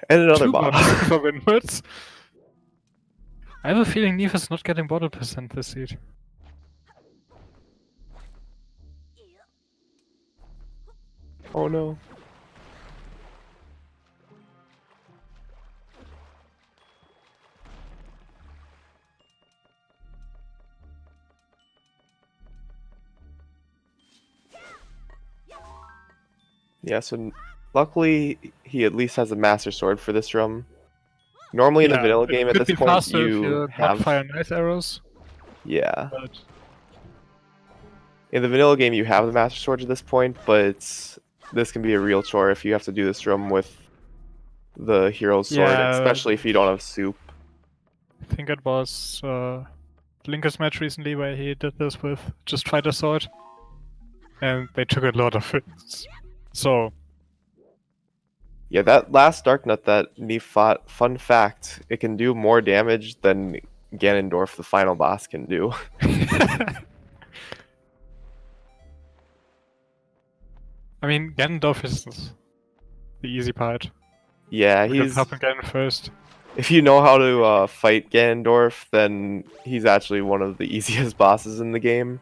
And another 2 bottle. bottles in Forbidden Woods. I have a feeling Neefe is not getting bottle percent this seed. Oh no. Yeah, so luckily he at least has a Master Sword for this room. Normally in the vanilla game at could this be point faster if you you not have... fire nice arrows, Yeah. but In the vanilla game you have the Master Sword at this point, but this can be a real chore if you have to do this room with the Hero's Sword, yeah, especially if you don't have soup. I think it was Linker's match recently where he did this with just Fighter Sword, and they took a lot of it. So Yeah, that last Dark Nut that Neefe fought, fun fact, it can do more damage than Ganondorf, the final boss, can do. I mean, Ganondorf is the easy part. Yeah, We can he's... help him get in first. If you know how to fight Ganondorf, then he's actually one of the easiest bosses in the game.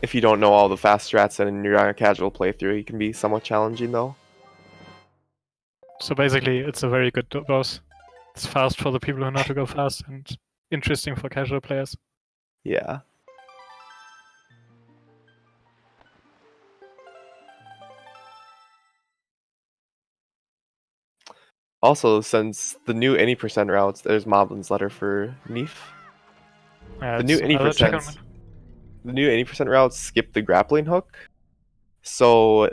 If you don't know all the fast strats and you're on a casual playthrough, he can be somewhat challenging though. So basically, it's a very good boss. It's fast for the people who know to go fast, and interesting for casual players. Yeah. Also, since the new any percent routes, there's Moblin's letter for Neefe. The new any percent, routes skip the grappling hook, so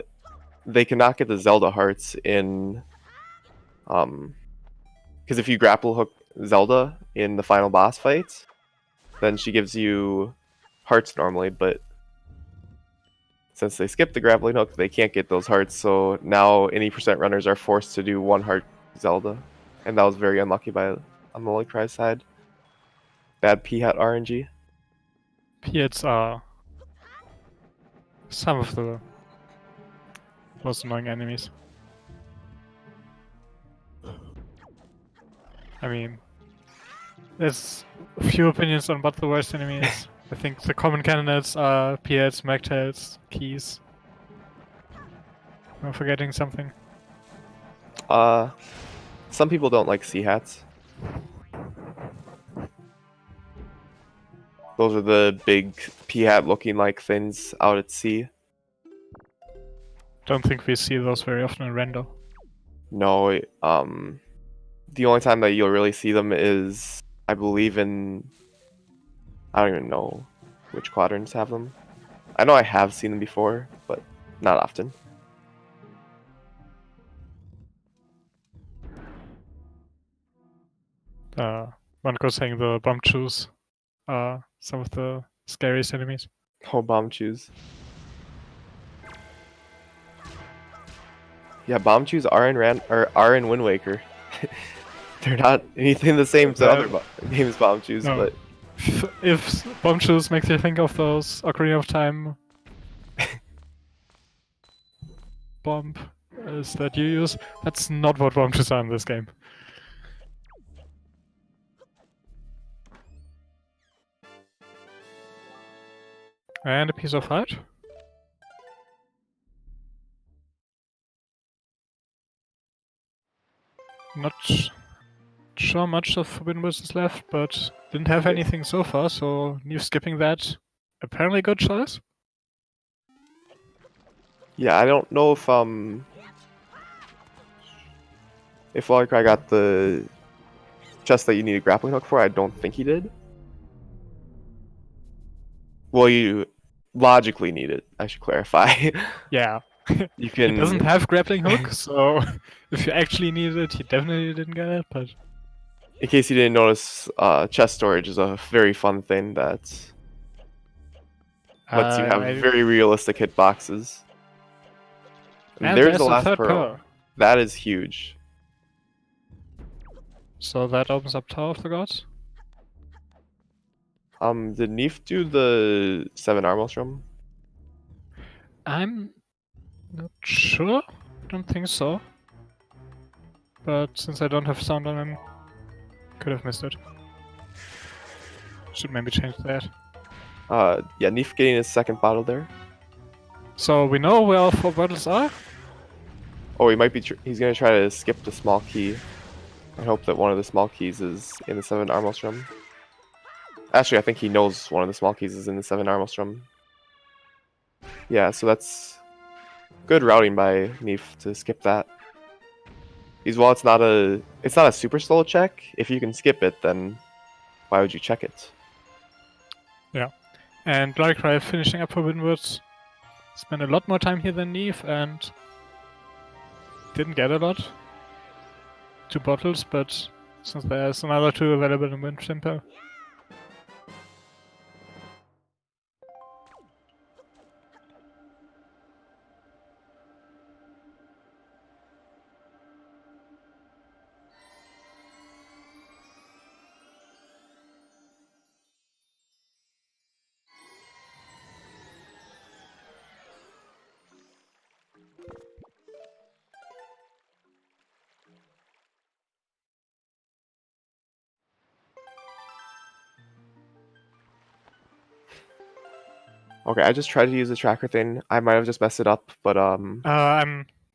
they cannot get the Zelda hearts in. Because if you grapple hook Zelda in the final boss fight, then she gives you hearts normally, but since they skip the grappling hook, they can't get those hearts, so now any percent runners are forced to do 1 heart Zelda. And that was very unlucky on the Lolicry side. Bad P-Hat RNG. P-hats are some of the most annoying enemies. I mean, there's a few opinions on what the worst enemy is. I think the common candidates are P-hats, Magtails, Keys. Am I forgetting something? Some people don't like sea hats. Those are the big P-Hat looking like things out at sea. Don't think we see those very often in Rendo. No, the only time that you'll really see them is, I believe, in... I don't even know which quadrants have them. I know I have seen them before, but not often. One could saying the bomb chews are some of the scariest enemies. Oh, bomb chews. Yeah, bomb chews are in Wind Waker. They're not anything the same to other games bomb chews, No. but If bomb chews makes you think of those Ocarina of Time bomb that you use, that's not what bomb chews are in this game. And a piece of heart. Not sure much of Forbidden Woods is left, but didn't have anything so far, so neefe skipping that. Apparently good choice. yeah, I don't know if Lolicry got the chest that you need a grappling hook for. I don't think he did. Well, you logically need it. I should clarify. Yeah. You can. He doesn't have grappling hook, so if you actually need it, he definitely didn't get it, but... In case you didn't notice, chest storage is a very fun thing that lets you have very realistic hitboxes. And there's the a last third pearl. That is huge. So that opens up Tower of the Gods. Did neefe do the 7 Armostrom? I'm not sure. I don't think so. But since I don't have sound on him, could have missed it. Should maybe change that. Yeah, neefe getting his second bottle there. So we know where all 4 bottles are. Oh, he might be. He's gonna try to skip the small key. I hope that one of the small keys is in the 7 Armostrom. Actually, I think he knows one of the small keys is in the 7 Armostrom. Yeah, so that's good routing by neefe to skip that. Because while it's not a super slow check, if you can skip it, then why would you check it? Yeah. And Lolicry finishing up Forbidden Woods. Spent a lot more time here than neefe and didn't get a lot. 2 bottles, but since there's another 2 available in Wind Temple. Okay, I just tried to use the tracker thing. I might have just messed it up, but I'm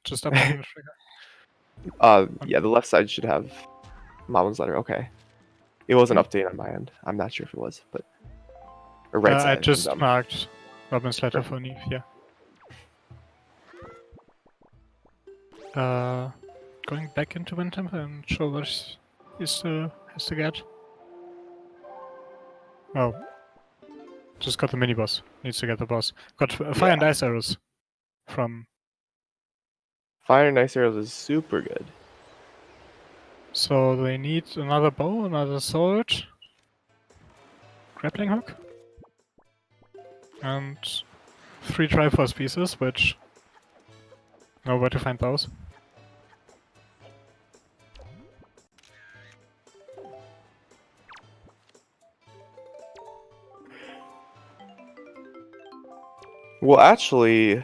just updating the trigger. yeah, the left side should have Mama's letter. Okay, it was an update on my end. I'm not sure if it was, but or right side. I just marked Robin's letter for neefe, yeah. Going back into Wind Temple and show what he still has to get. Oh. Just got the mini boss. Needs to get the boss. Got fire and ice arrows from. Fire and ice arrows is super good. So they need another bow, another sword, grappling hook, and 3 Triforce pieces, which know where to find those. Well, actually,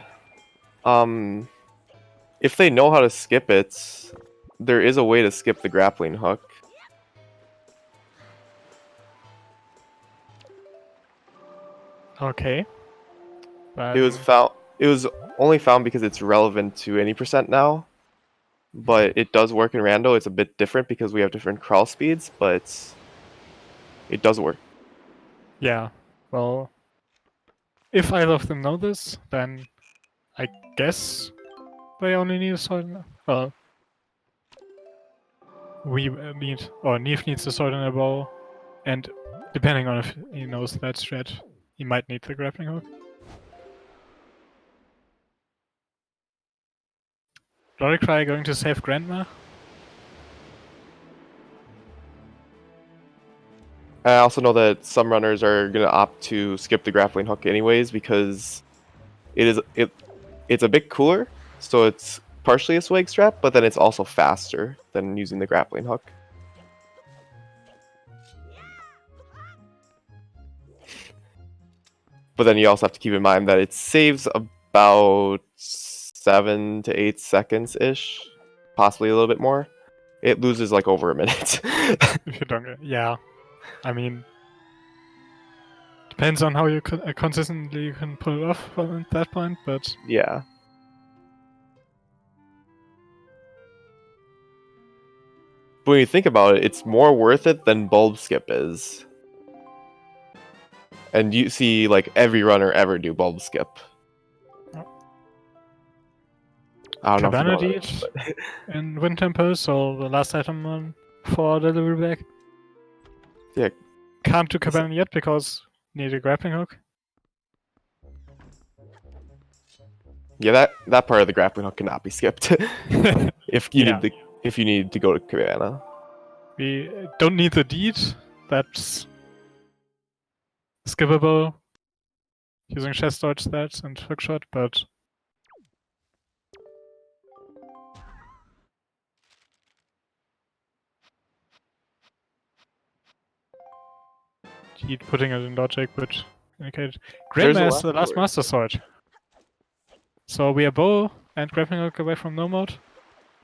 if they know how to skip it, there is a way to skip the grappling hook. Okay. It was found. It was only found because it's relevant to any percent now, but it does work in rando. It's a bit different because we have different crawl speeds, but it does work. Yeah. Well, if either of them know this, then I guess they only need a sword. Well, we need, or neefe needs a sword and a bow, and depending on if he knows that strat, he might need the grappling hook. Lolicry going to save Grandma? I also know that some runners are gonna opt to skip the grappling hook anyways because it's a bit cooler, so it's partially a swag strap, but then it's also faster than using the grappling hook. But then you also have to keep in mind that it saves about 7 to 8 seconds ish, possibly a little bit more. It loses like over a minute. If you don't, yeah. I mean, depends on how you consistently you can pull it off at that point, but Yeah. But when you think about it, it's more worth it than bulb skip is. And you see like every runner ever do bulb skip. I don't know if you Cabana know did that, in Wind Temple, so the last item on for delivery bag. Yeah. Can't do Cabana yet because need a grappling hook. Yeah, that part of the grappling hook cannot be skipped. if you Yeah. need to go to Cabana. We don't need the deed. That's skippable using chest dodge stats and hookshot, but deed putting it in logic would indicate There's a Grandma is last the last word. master sword. So we are bow and grappling hook away from no mode.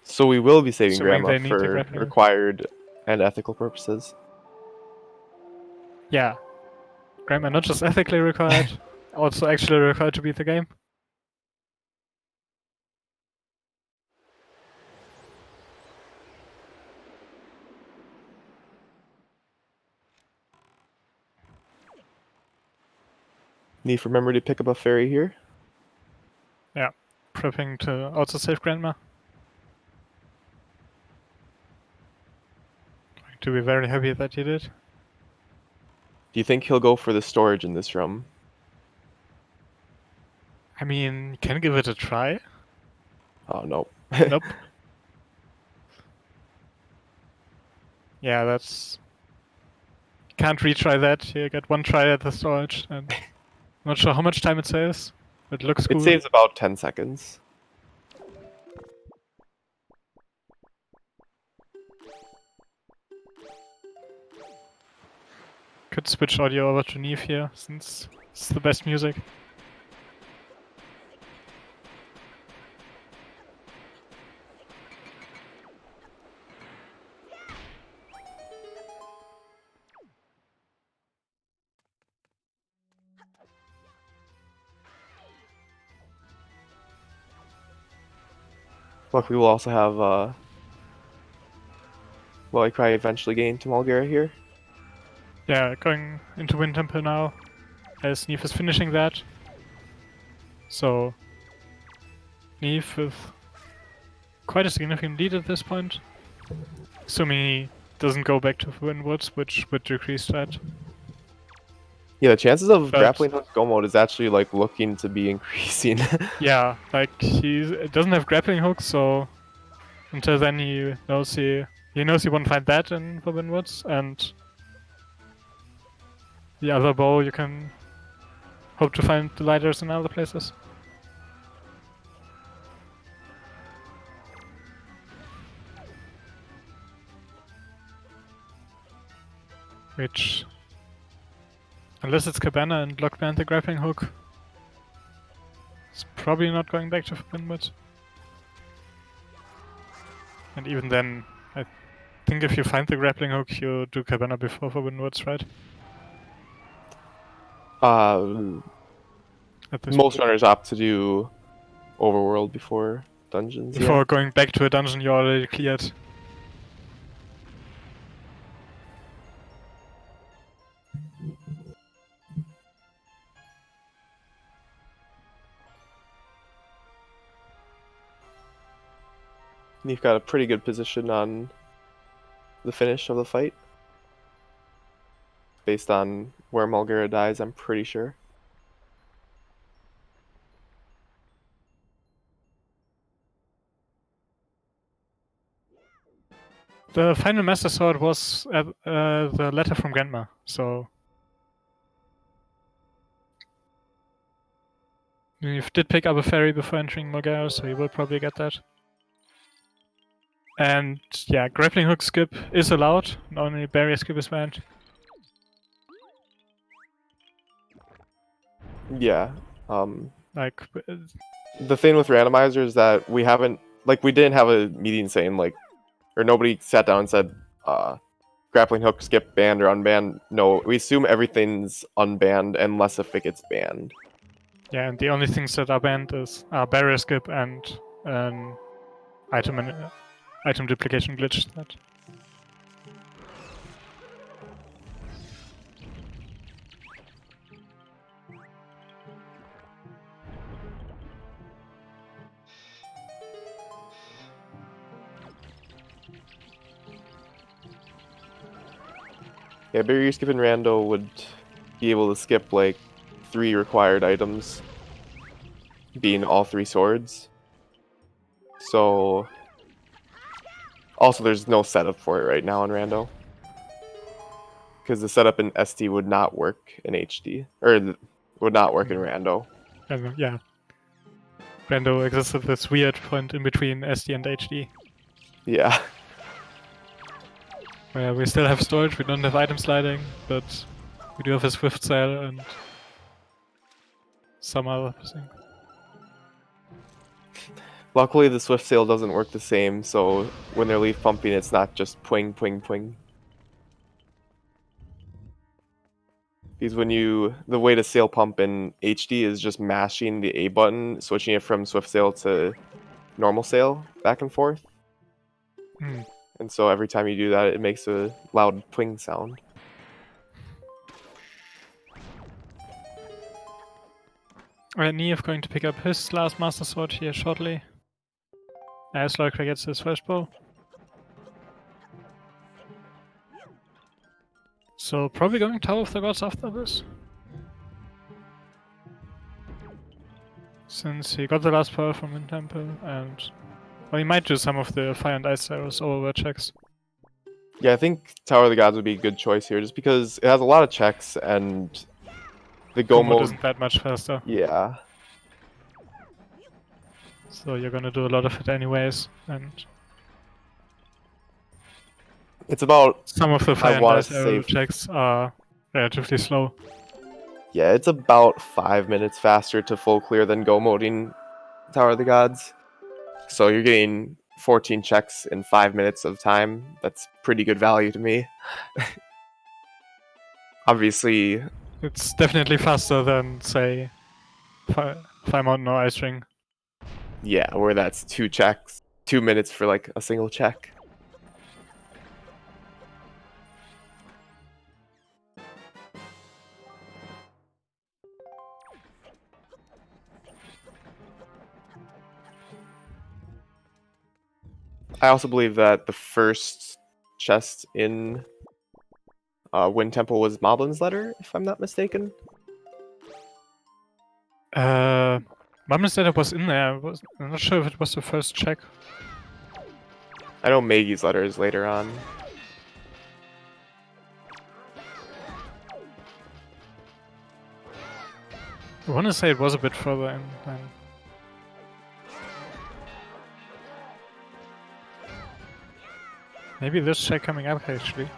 So we will be saving Assuming Grandma they need the for grappling hook. required and ethical purposes. Yeah. Grandma not just ethically required, also actually required to beat the game. Neefe, remember to pick up a fairy here. Yeah. Prepping to also save Grandma. Going to be very happy that you did. Do you think he'll go for the storage in this room? I mean, can give it a try. Oh no. Nope. Yeah, that's... Can't retry that. You get one try at the storage, and not sure how much time it saves. It looks It cool. saves about 10 seconds. Could switch audio over to neefe here, since it's the best music. Luckily, we'll also have Lolicry eventually gain to Mulgara here. Yeah, going into Wind Temple now, as neefe is finishing that. So, neefe with quite a significant lead at this point. Assuming he doesn't go back to Forbidden Woods, which would decrease that. Yeah, the chances of But- grappling hook go mode is actually like looking to be increasing. Yeah, like he doesn't have grappling hooks, so until then he knows he won't find that in Forbidden Woods, and the other bow you can hope to find the lighters in other places. Which, unless it's Cabana and Lockband the grappling hook, it's probably not going back to Forbidden Woods. And even then, I think if you find the grappling hook, you do Cabana before Forbidden Woods, right? At this Most point. runners opt to do overworld before dungeons. Before going back to a dungeon you already cleared. You've got a pretty good position on the finish of the fight. Based on where Mulgara dies, I'm pretty sure. The final Master Sword was the letter from Grandma, so you did pick up a fairy before entering Mulgara, so you will probably get that. And yeah, grappling hook skip is allowed, only barrier skip is banned. Yeah. Like, The thing with randomizer is that we didn't have a meeting saying or nobody sat down and said, grappling hook skip banned or unbanned. No, we assume everything's unbanned unless if it gets banned. yeah, and the only things that are banned are barrier skip and item duplication glitch. That Yeah, barrier skip and rando would be able to skip like 3 required items, being all 3 swords. So also there's no setup for it right now in rando, because the setup in SD would not work in HD, or would not work in rando. yeah. Rando exists at this weird point in between SD and HD, Yeah. where we still have storage, we don't have item sliding, but we do have a swift sale and some other thing. Luckily, the swift sale doesn't work the same, so when they're leaf pumping, it's not just pwing, pwing, pwing. Because the way to sail pump in HD is just mashing the A button, switching it from swift sail to normal sail back and forth. And so every time you do that, it makes a loud pwing sound. Alright, neefe going to pick up his last Master Sword here shortly, as Lolicry gets his first bow. So probably going Tower of the Gods after this, since he got the last power from Wind Temple, and well, he might do some of the Fire and Ice arrows overword checks. Yeah, I think Tower of the Gods would be a good choice here, just because it has a lot of checks, and the go mode isn't that much faster. Yeah. So you're gonna do a lot of it anyways, and It's about, some of the Fire and wanna Ice arrow say- checks are relatively slow. yeah, it's about 5 minutes faster to full clear than go moding Tower of the Gods. So you're getting 14 checks in 5 minutes of time. That's pretty good value to me. Obviously, It's definitely faster than, say, Fire Mountain or Ice Ring. yeah, where that's 2 checks, 2 minutes for like a single check. I also believe that the first chest in Wind Temple was Moblin's Letter, if I'm not mistaken. Mum's Letter was in there. I'm not sure if it was the first check. I know Maggie's Letter is later on. I want to say it was a bit further in than. Maybe this check coming up actually.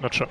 Not sure.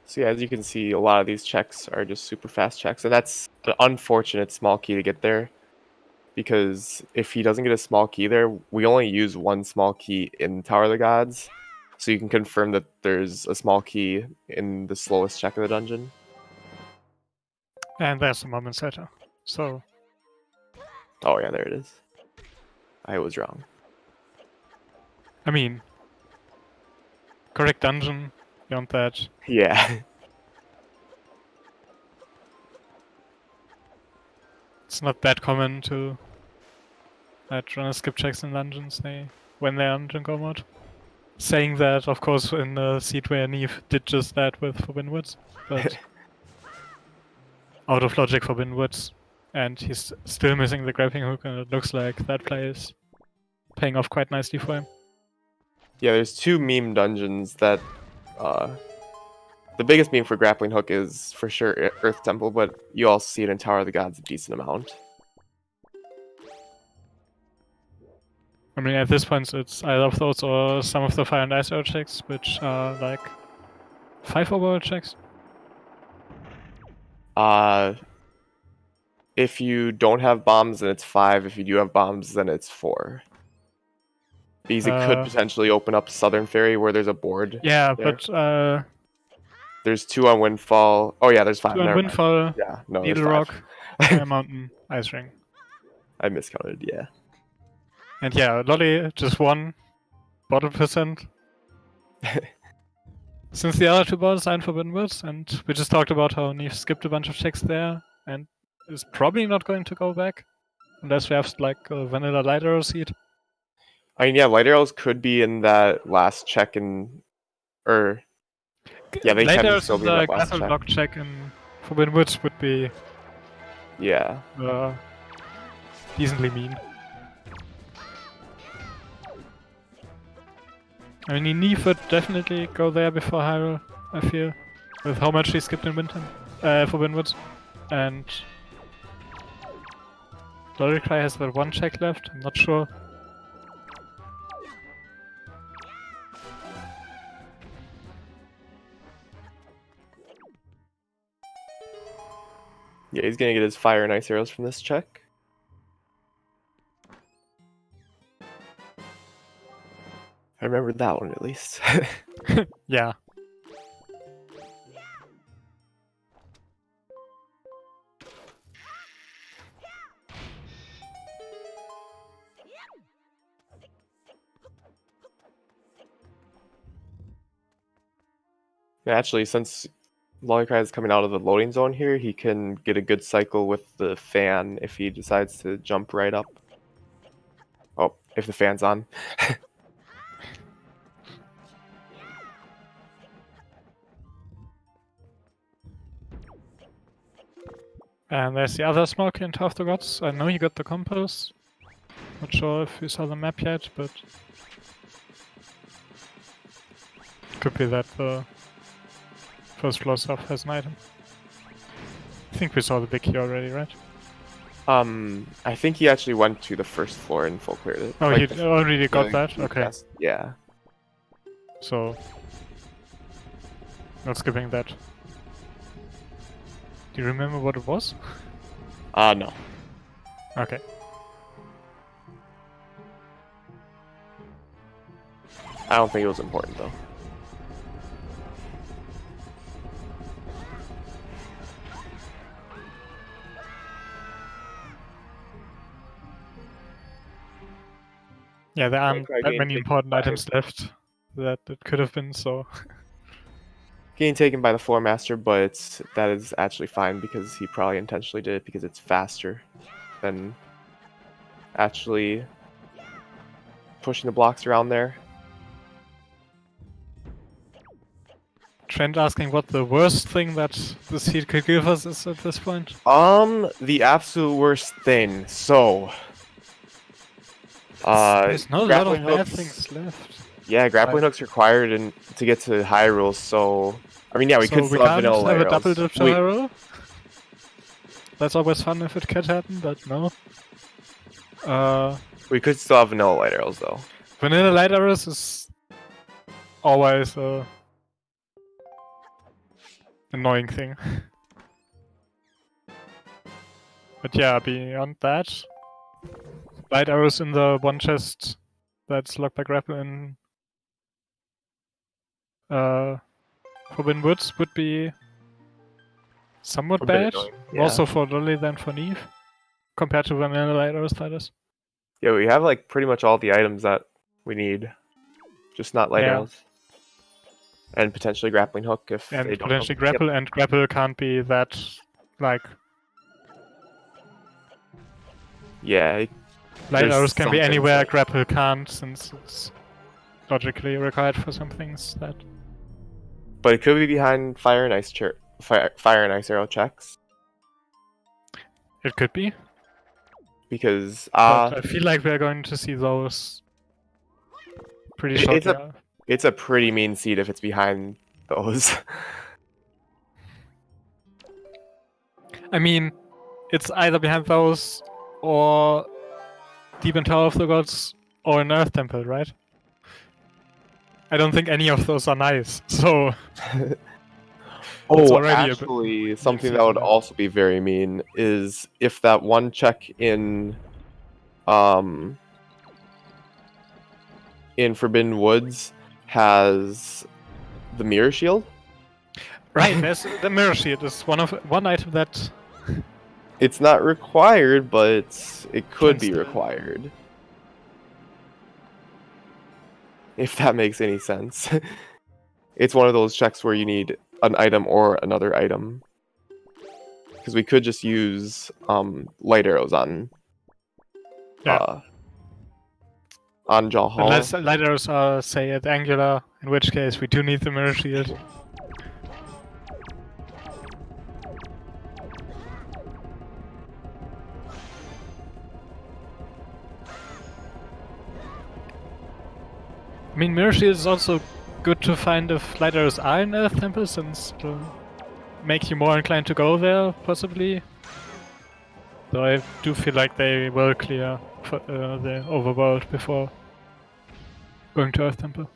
So yeah, as you can see, a lot of these checks are just super fast checks, and that's an unfortunate small key to get there. because if he doesn't get a small key there, we only use one small key in Tower of the Gods, so you can confirm that there's a small key in the slowest check of the dungeon. And there's the moment setter. So Oh yeah, there it is. I was wrong. I mean, correct dungeon. Beyond that, Yeah. it's not that common to let runners skip checks in dungeons when they're on Junko mode. Saying that, of course, in the seat where neefe did just that with Forbidden Woods, but out of logic Forbidden Woods, and he's still missing the grappling hook, and it looks like that play is paying off quite nicely for him. Yeah, there's two meme dungeons that the biggest meme for grappling hook is for sure Earth Temple, but you also see it in Tower of the Gods a decent amount. I mean, at this point, it's either of those or some of the fire and ice arrow checks, which are like 5 overall checks. If you don't have bombs, then it's 5. If you do have bombs, then it's 4. Because it could potentially open up Southern Ferry where there's a board. Yeah, there. but there's 2 on Windfall. Oh yeah, there's 5. 2 on Never mind. Windfall, Yeah, no, Needle there's 5. Rock, Fire Mountain, Ice Ring. I miscounted, yeah. And yeah, Lolly just won bottle percent. Since the other 2 bottles are in Forbidden Woods, and we just talked about how neefe skipped a bunch of checks there, and is probably not going to go back. Unless we have like a vanilla light arrow seed. I mean, yeah, light arrows could be in that last check in, or yeah, they light can arrows still in be in the that last castle check. block check in Forbidden Woods would be Yeah. decently mean. I mean, neefe would definitely go there before Hyrule, I feel. With how much he skipped in Forbidden Woods. And Lolicry has that 1 check left, I'm not sure. Yeah, he's gonna get his fire and ice arrows from this check. I remembered that one at least. Yeah. Actually, since Lolicry is coming out of the loading zone here, he can get a good cycle with the fan if he decides to jump right up. Oh, if the fan's on. And there's the other smoke in Tower of the Gods. I know you got the compass. Not sure if you saw the map yet, but could be that the first floor stuff has an item. I think we saw the big key already, right? I think he actually went to the first floor and full cleared it. Oh, Like, he already got yeah, that? Okay. Yeah. So, not skipping that. Do you remember what it was? No. Okay. I don't think it was important though. Yeah, there aren't Okay, that many taken important by- items left that it could have been, so... Getting taken by the floor master, but that is actually fine because he probably intentionally did it because it's faster than actually pushing the blocks around there. Trent asking what the worst thing that the seed could give us is at this point. The absolute worst thing. So, There's not a lot of grappling bad hooks- things left. Yeah, grappling hooks required to get to Hyrule. So, I mean, yeah, we So could we still have can't vanilla have a arrows. double dip to We- Hyrule? That's always fun if it can happen, but no. We could still have vanilla light arrows though. Vanilla light arrows is always a annoying thing. But yeah, beyond that, light arrows in the one chest that's locked by grapple in Forbidden Woods would be somewhat A bit bad. annoying, More yeah. so for Lolly than for neefe, compared to vanilla light arrows fighters. Yeah, we have like pretty much all the items that we need, just not light Yeah. arrows. And potentially grappling hook if they And don't. potentially grapple, and grapple can't be that, like... Yeah, Light there's arrows can some be things anywhere, that- grapple can't, since it's logically required for some things that... But it could be behind fire and ice fire and ice arrow checks It could be, because but I feel like we're going to see those pretty It's shortly. it's a pretty mean seed if it's behind those. I mean, it's either behind those, or deep in Tower of the Gods, or an Earth Temple, right? I don't think any of those are nice, so... It's Oh, already a bit actually, something seed that would there. also be very mean is if that one check in Forbidden Woods has the mirror shield. Right, there's the mirror shield is one item that... It's not required, but it could be Can still. required. If that makes any sense. It's one of those checks where you need an item or another item. Because we could just use light arrows on Jaw Hall. Unless light arrows are, say, at angular, in which case we do need the mirror shield. I mean, mirror shield is also good to find if light arrows are in Earth Temple, since it'll make you more inclined to go there, possibly. Though I do feel like they will clear the overworld before going to Earth Temple.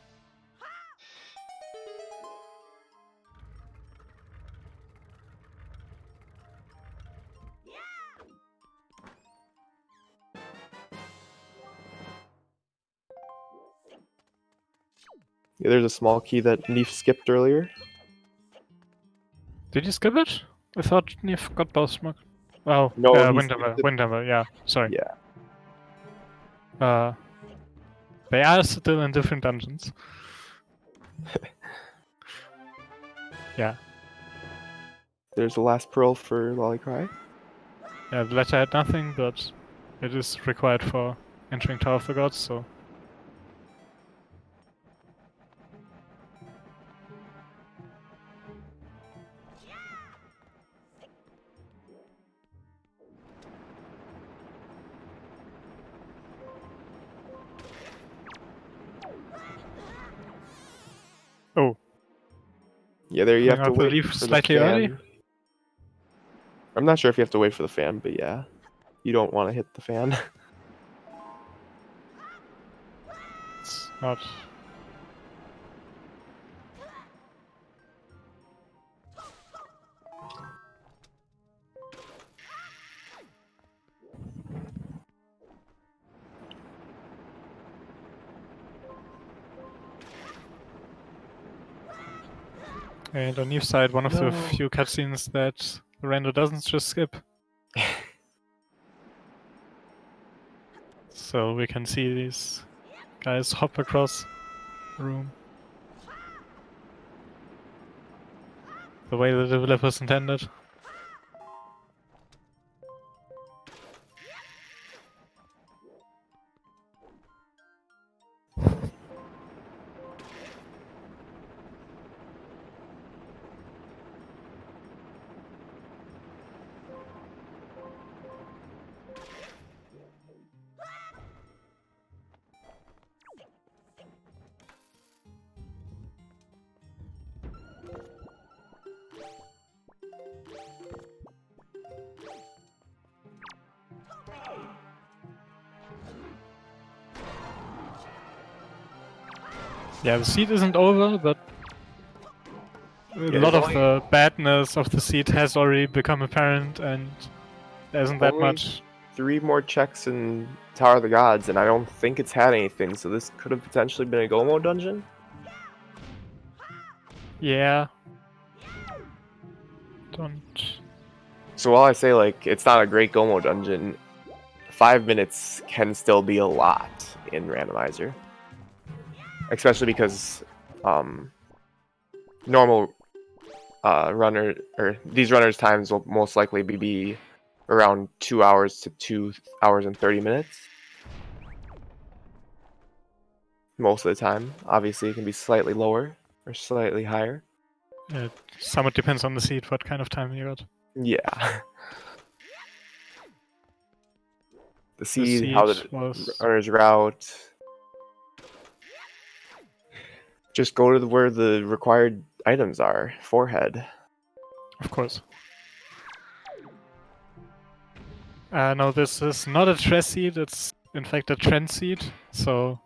Yeah, there's a small key that neefe skipped earlier. Did you skip it? I thought neefe got both smoke. Oh, No, he Windover, skipped it. Windover, yeah, sorry. Yeah. They are still in different dungeons. Yeah. There's the last pearl for Lolicry. Yeah, the letter had nothing, but it is required for entering Tower of the Gods, so... Oh, Yeah, there you have to Coming out the wait leaf for the slightly early? fan. I'm not sure if you have to wait for the fan, but yeah. You don't want to hit the fan. it's not... And on Neve's side, one of the few cutscenes that the render doesn't just skip. So we can see these guys hop across the room. The way the developers intended. Yeah, the seed isn't over, but a lot of the badness of the seed has already become apparent, and there isn't that Only much 3 more checks in Tower of the Gods, and I don't think it's had anything, so this could have potentially been a Gomo dungeon? Yeah. Don't... So while I say, like, it's not a great Gomo dungeon, 5 minutes can still be a lot in Randomizer. Especially because normal these runners' times will most likely be around 2 hours to 2 hours and 30 minutes. Most of the time. Obviously, it can be slightly lower or slightly higher. It somewhat depends on the seed, what kind of time you got. Yeah. The The seed, how the was... runner's route. Just go to where the required items are. Forehead. Of course. No, this is not a Tress seed, it's in fact a Trend seed, so...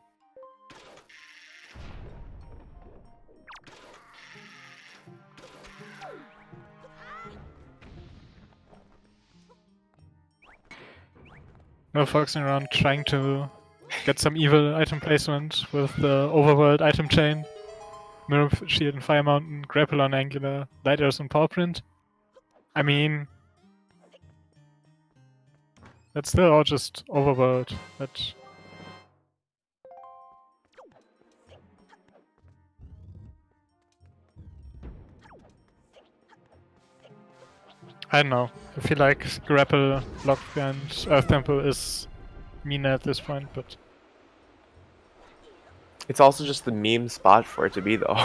No focusing around trying to get some evil item placement with the overworld item chain. Mirror Shield and Fire Mountain, Grapple on Angular, Light Earth and Pawprint. I mean... That's still all just overworld, but... I don't know. I feel like Grapple, Lock and Earth Temple is mean at this point, but... It's also just the meme spot for it to be, though.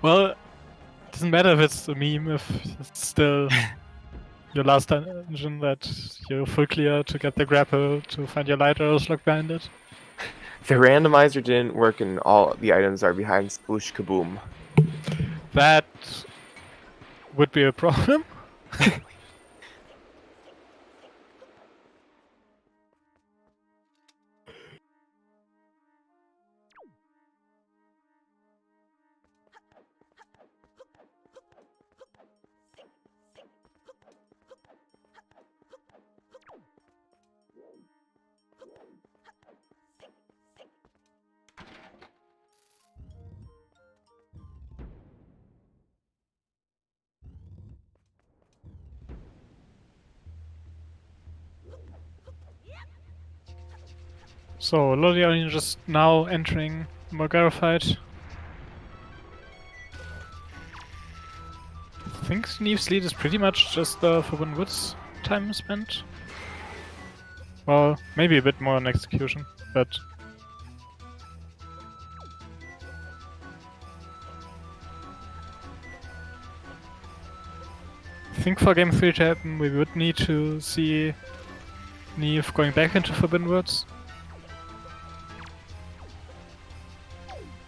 Well, it doesn't matter if it's a meme, if it's still your last dungeon that you full clear to get the grapple to find your light arrows locked behind it. The randomizer didn't work and all the items are behind Sploosh Kaboom. That would be a problem. So, Lolicry just now entering Morgara fight. I think Neefe's lead is pretty much just the Forbidden Woods time spent. Well, maybe a bit more on execution, but... I think for game 3 to happen, we would need to see Neefe going back into Forbidden Woods.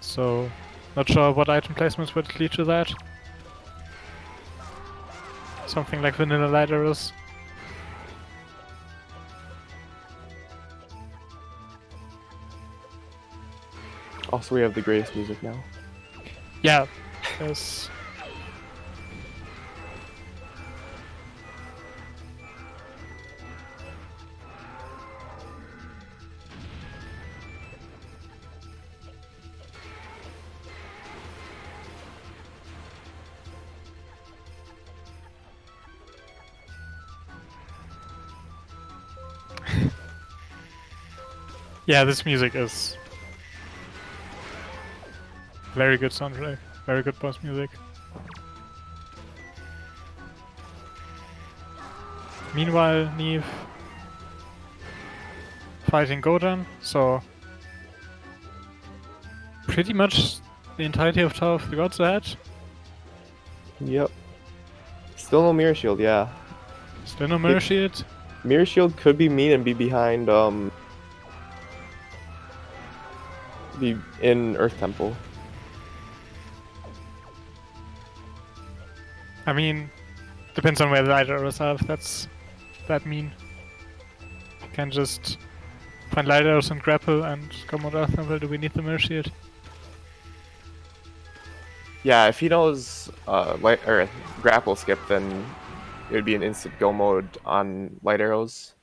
So, not sure what item placements would lead to that. Something like Vanilla Light Arrows. Also, we have the greatest music now. Yeah, there's... Yeah, this music is very good soundtrack, very good boss music. Meanwhile, Neefe fighting Godan, so pretty much the entirety of Tower of the Gods ahead. Yep. Still no Mirror Shield, yeah. Still no Mirror Shield. Mirror Shield could be mean and be behind, be in Earth Temple. I mean, depends on where the light arrows are, if that's that mean. You can just find light arrows and grapple and come on Earth Temple. Do we need the Mirror Shield? Yeah, if he knows grapple skip, then it would be an instant go mode on light arrows.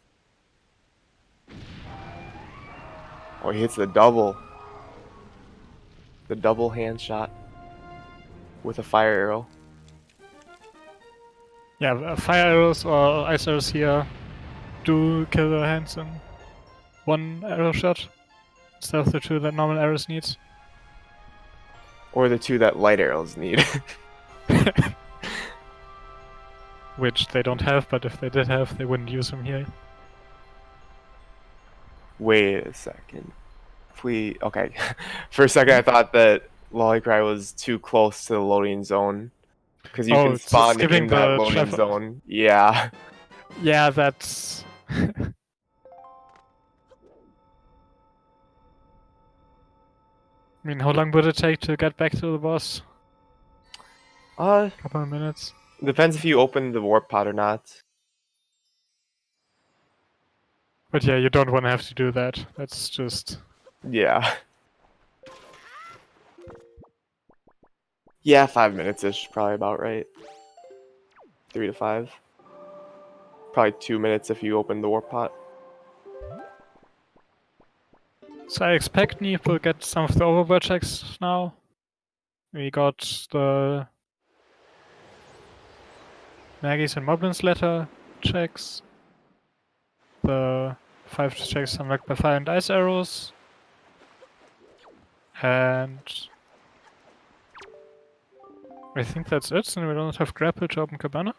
Oh, he hits the double hand shot with a fire arrow. Yeah, fire arrows or ice arrows here do kill the hands in one arrow shot instead of the two that normal arrows needs. Or the two that light arrows need. Which they don't have, but if they did have, they wouldn't use them here. Wait a second. Okay. For a second I thought that Lolicry was too close to the loading zone. Because you can it's spawn skipping in that the loading traffic. zone. Yeah. Yeah, that's... I mean, how long would it take to get back to the boss? Couple of minutes. Depends if you open the warp pod or not. But yeah, you don't want to have to do that. That's just... Yeah. Yeah, 5 minutes-ish, probably about right. 3 to 5. Probably 2 minutes if you open the warp pot. So I expect neefe will get some of the overworld checks now. We got the Maggie's and Moblin's letter checks. The 5 checks unlocked by fire and ice arrows. And I think that's it, and we don't have grapple to open Cabana.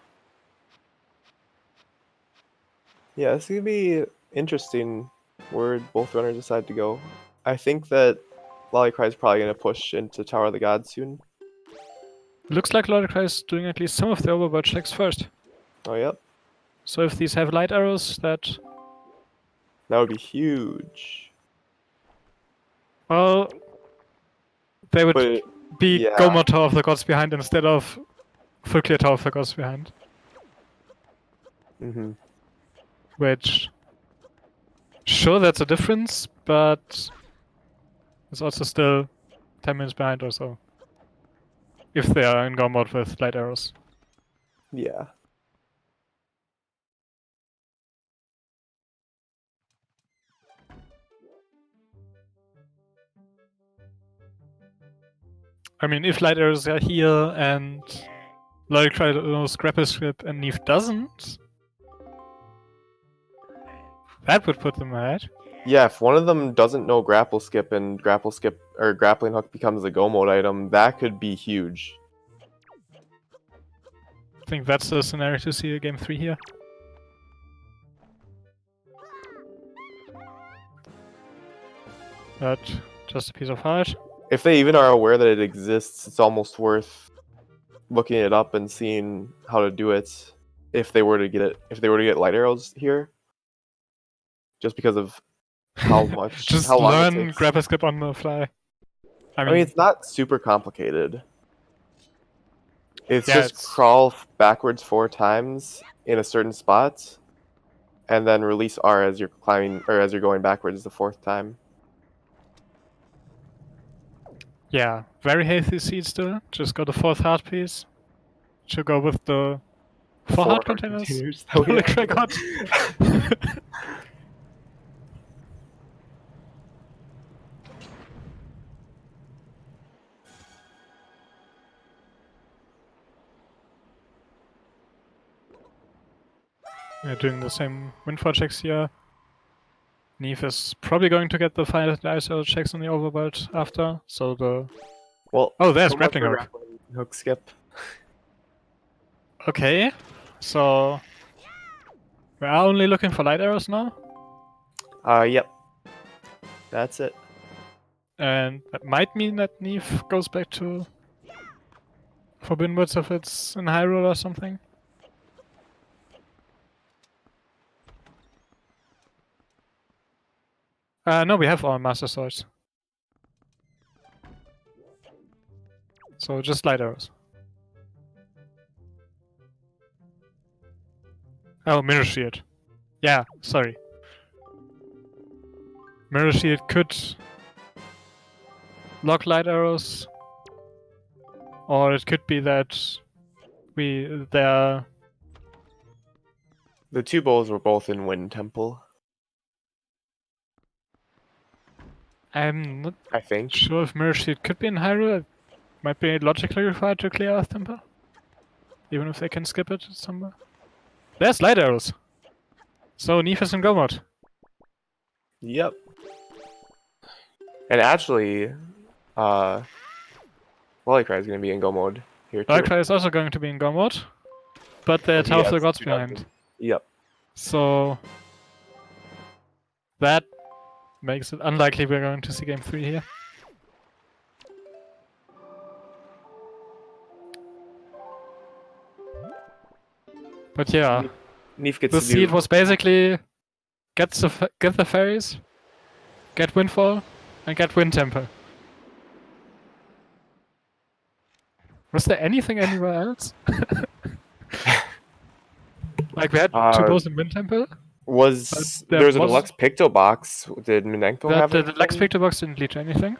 Yeah, this is gonna be interesting where both runners decide to go. I think that Lolicry is probably gonna push into Tower of the Gods soon. Looks like Lolicry is doing at least some of the overworld checks first. Oh, yep. So if these have light arrows, that... That would be huge. Well... They would But be yeah. Gomor Tower of the Gods behind instead of Full Clear Tower of the Gods behind. Mhm. Which... Sure, that's a difference, but... It's also still 10 minutes behind or so. If they are in Go mode with light arrows. Yeah. I mean, if light arrows are here and Lolicry knows grapple skip and neefe doesn't, that would put them ahead. Yeah, if one of them doesn't know grapple skip and grapple skip or grappling hook becomes a go mode item, that could be huge. I think that's the scenario to see a game 3 here. But just a piece of heart. If they even are aware that it exists, it's almost worth looking it up and seeing how to do it if they were to get it. If they were to get light arrows here, just because of how much, Just how long it learn takes. grapple skip on the fly. I mean, it's not super complicated. It's Yeah, just crawl backwards 4 times in a certain spot, and then release R as you're climbing or as you're going backwards the 4th time. Yeah, very healthy seed still. Just got a 4th heart piece. Should go with the 4 heart containers. Oh, yeah. Lolicry got. We're doing the same windfall checks here. neefe is probably going to get the fire and ice arrow checks on the overworld after, so the... Well, Oh, there's so much grappling for hook. grappling hook skip. Okay, so... We are only looking for light arrows now? Yep. That's it. And that might mean that neefe goes back to Forbidden Woods if it's in Hyrule or something. No, we have all Master Swords. So just light arrows. Oh, Mirror Shield. Yeah, sorry. Mirror Shield could lock light arrows. Or it could be that they're The two bowls were both in Wind Temple, I'm not I think. sure if Mirror Sheet could be in Hyrule. It might be logically required to clear Earth Temple. Even if they can skip it somewhere. There's light arrows! So Neefe is in Go mode. Yep. And actually, Lolicry is going to be in Go mode here too. Lolicry is also going to be in Go mode. But the He Tower of the has Gods 2 behind. dungeons. Yep. So that makes it unlikely we're going to see game 3 here. But yeah, Neefe gets the to seed do. was basically get the fairies, get Windfall, and get Wind Temple. Was there anything anywhere else? Like we had two bows in Wind Temple? Was there there's a was- deluxe Picto box? Did Minenko have The it? Deluxe Picto Box didn't lead to anything.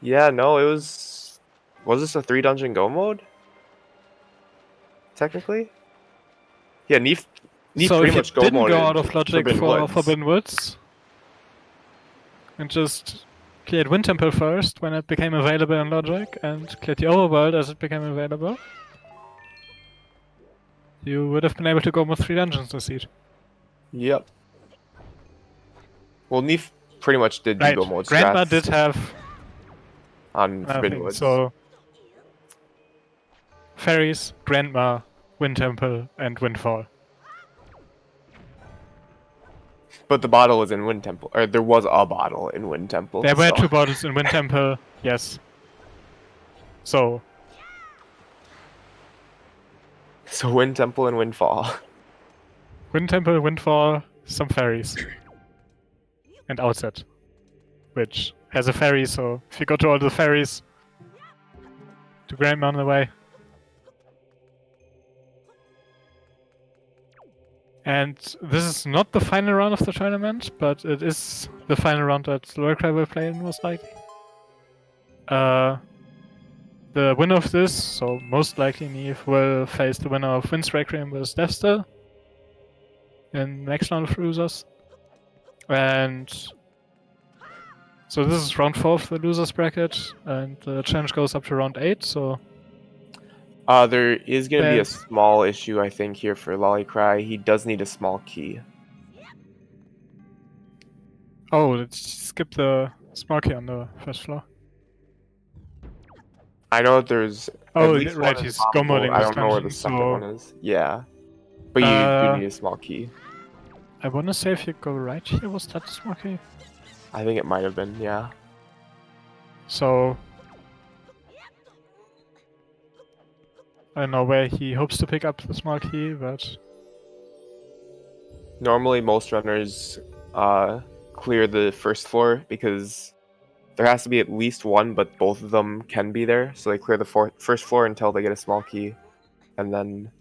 Yeah, no, it was. Was this a 3 dungeon Go mode? Technically? Yeah, Neefe So pretty if you much Go didn't mode go out of logic for Woods. Forbidden Woods, and just cleared Wind Temple first when it became available in logic, and cleared the overworld as it became available, you would have been able to go with 3 dungeons this seed. Yep. Well, Neefe pretty much did do Right, Go mode Grandma strats did have on Forbidden nothing, Woods. so Fairies, Grandma, Wind Temple, and Windfall. But the bottle was in Wind Temple, or there was a bottle in Wind Temple. There were so- 2 bottles in Wind Temple, yes. So, So Wind Temple and Windfall. Wind Temple, Windfall, some fairies. And Outset. Which has a ferry, so if you go to all the ferries, to Grandma on the way. And this is not the final round of the tournament, but it is the final round that Lolicry will play in, most likely. The winner of this, so most likely Neefe, will face the winner of Wind's Requiem with Deathstill in the next round of losers. And so this is round 4 of the losers bracket, and the challenge goes up to round 8, so There is going to be a Yes. small issue, I think, here for Lolicry. He does need a small key. oh, let's skip the small key on the first floor. I know that there's. Oh, at least right, one he's possible. go-moding I this don't know where the dungeon, second so- one is. Yeah. But you do need a small key. I wanna say if you go right here, was that the small key? I think it might have been, yeah. So I don't know where he hopes to pick up the small key, but Normally, most runners clear the first floor because there has to be at least one, but both of them can be there. So they clear the first floor until they get a small key, and then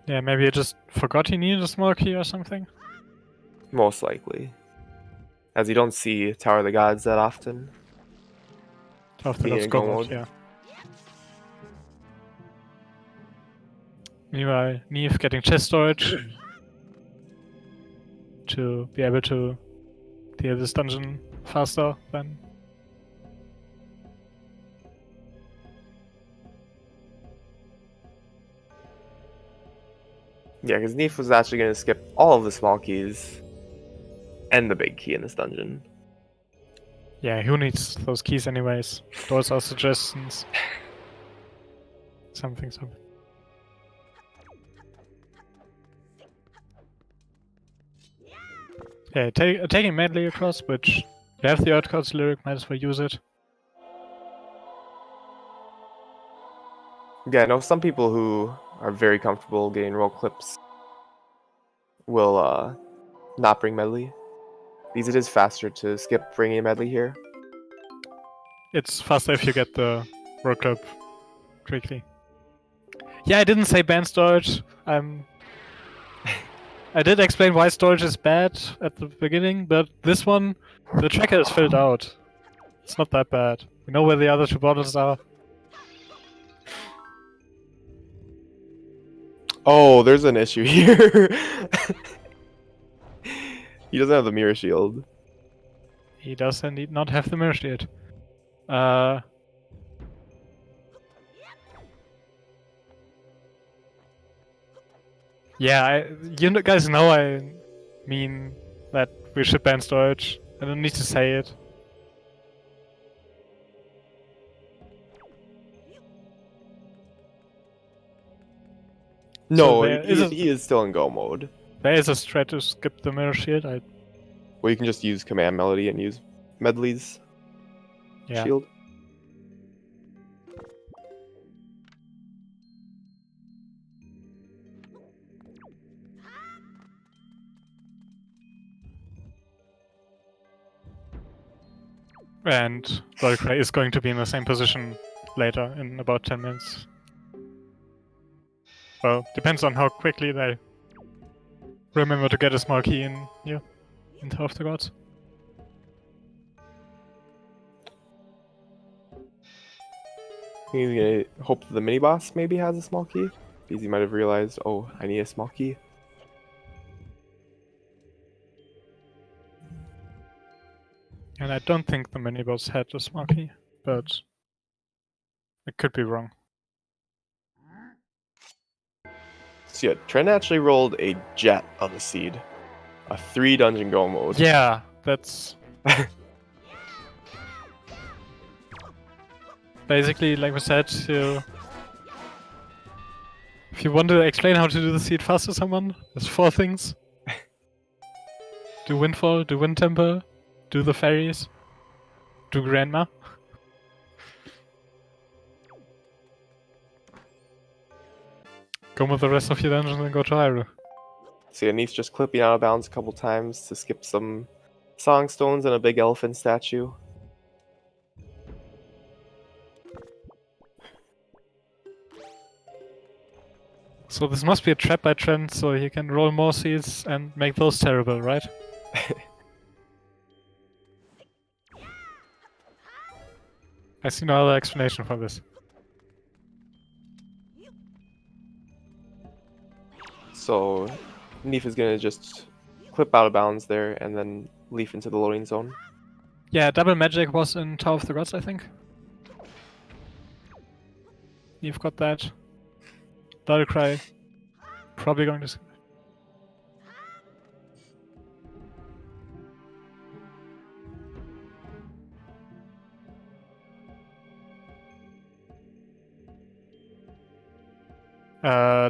yeah, maybe he just forgot he needed a small key or something. most likely, as you don't see Tower of the Gods that often. After Being that's in go go mode, mode. yeah. Meanwhile, Neefe getting chest storage to be able to clear this dungeon faster than. Yeah, because Neefe was actually going to skip all of the small keys and the big key in this dungeon. Yeah, who needs those keys anyways? Those are suggestions. Something. Yeah, taking medley across, which you have the Earth Gods lyric, might as well use it. Yeah, I know some people who are very comfortable getting roll clips will not bring medley. Because it is faster to skip bringing a medley here. It's faster if you get the road club quickly. Yeah, I didn't say ban storage. I did explain why storage is bad at the beginning, but this one, the tracker is filled out. It's not that bad. We know where the other 2 bottles are. Oh, there's an issue here. He doesn't have the mirror shield. He does indeed not have the mirror shield. Yeah, guys know I mean that we should ban storage. I don't need to say it. No, there is he is still in go mode. There is a strat to skip the mirror shield. Well, you can just use command melody and use Medley's Yeah. shield. And Lolicry is going to be in the same position later in about 10 minutes. Well, depends on how quickly they remember to get a small key in here, in Tower of the Gods. He's gonna hope that the mini boss maybe has a small key, because he might have realized, oh, I need a small key. And I don't think the mini boss had a small key, but I could be wrong. So yeah, Trent actually rolled a jet on the seed. A 3 dungeon go mode. Yeah, that's basically, like we said, if you want to explain how to do the seed fast to someone, there's 4 things. Do Windfall, do Wind Temple, do the fairies, do Grandma. Go with the rest of your dungeon and go to Hyrule. So yeah, neefe just clipping out of bounds a couple times to skip some song stones and a big elephant statue. So this must be a trap by Trent, so he can roll more seeds and make those terrible, right? I see no other explanation for this. So neefe is gonna just clip out of bounds there and then leaf into the loading zone. Yeah, double magic was in Tower of the Gods, I think. You've got that. Lolicry, probably going to.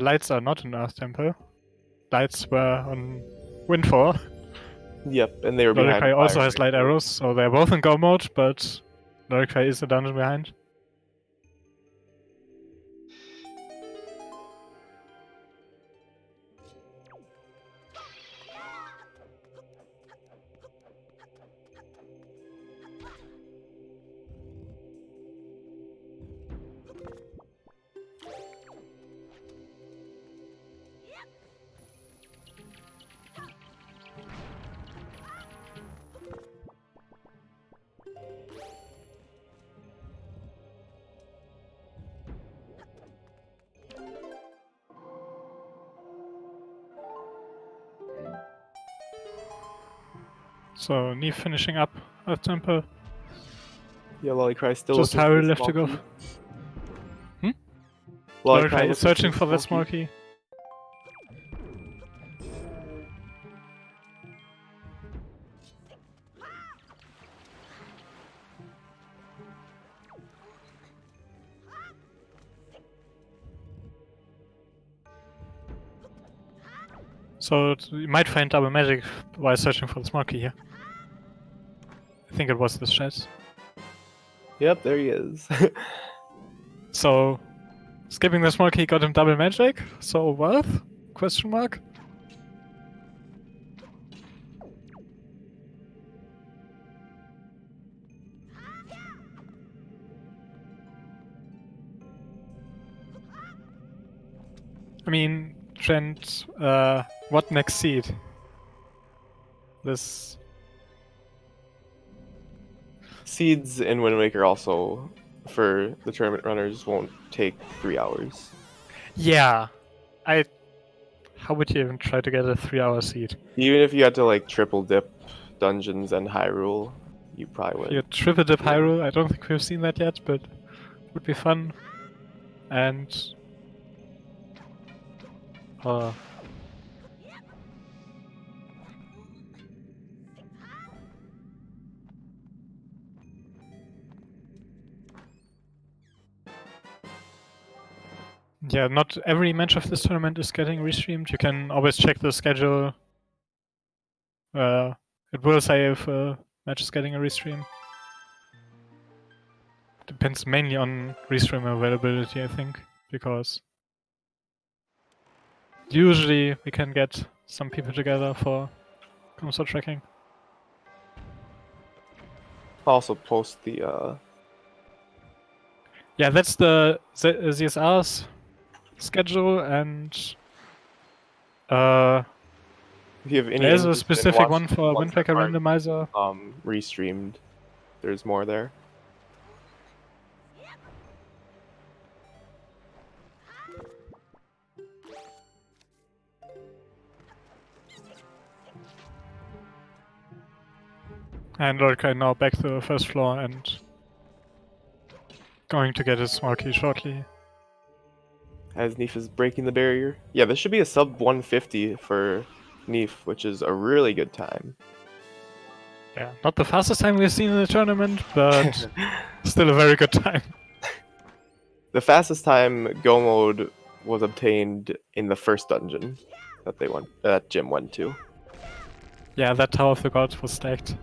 Lights are not in Earth Temple. Lights were on Windfall. Yep, and they were behind. Lolicry also has light arrows, so they're both in go mode, but Lolicry is the dungeon behind. So neefe finishing up Earth Temple. Yeah, Lolicry still Just looking how for we the left to small go. key. Lolicry looking is searching the for that small key. So you might find double magic while searching for the small key here. I think it was this chest. Yep, there he is. So skipping the small key got him double magic. So worth? Question mark. I mean, Trent, what next seed? This. Seeds in Wind Waker also, for the tournament runners, won't take 3 hours. Yeah, I How would you even try to get a 3-hour seed? Even if you had to like triple dip dungeons and Hyrule, you probably If you would. triple dip Hyrule, I don't think we've seen that yet, but it would be fun. And yeah, not every match of this tournament is getting restreamed. You can always check the schedule. It will say if a match is getting a restream. Depends mainly on restream availability, I think, because usually we can get some people together for console tracking. Also post the Yeah, that's the ZSR's schedule, and if you have any there's a interest in specific one watching for ones Wind that Waker aren't Randomizer. restreamed, there's more there. And Lolicry now back to the first floor and going to get his small key shortly. As neefe is breaking the barrier. Yeah, this should be a sub 150 for neefe, which is a really good time. Yeah, not the fastest time we've seen in the tournament, but still a very good time. The fastest time go mode was obtained in the first dungeon that Jim went to. Yeah, that Tower of the Gods was stacked.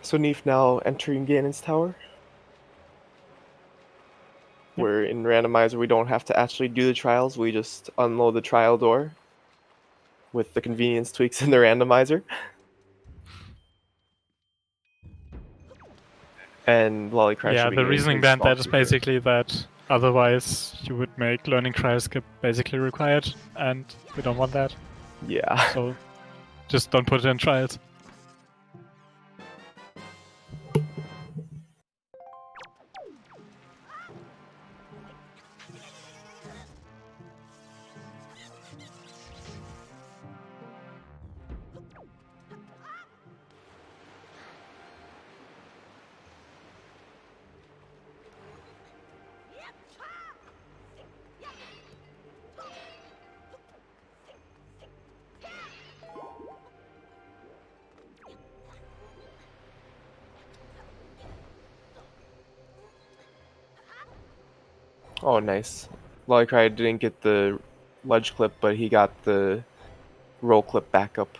So neefe now entering Ganon's tower. Where in randomizer we don't have to actually do the trials, we just unload the trial door with the convenience tweaks in the randomizer. And Lolicry Yeah, should be the getting reasoning his behind small that is key here. basically that otherwise you would make learning trial skip basically required, and we don't want that. Yeah. So just don't put it in trials. Oh, nice. Lolicry didn't get the ledge clip, but he got the roll clip backup.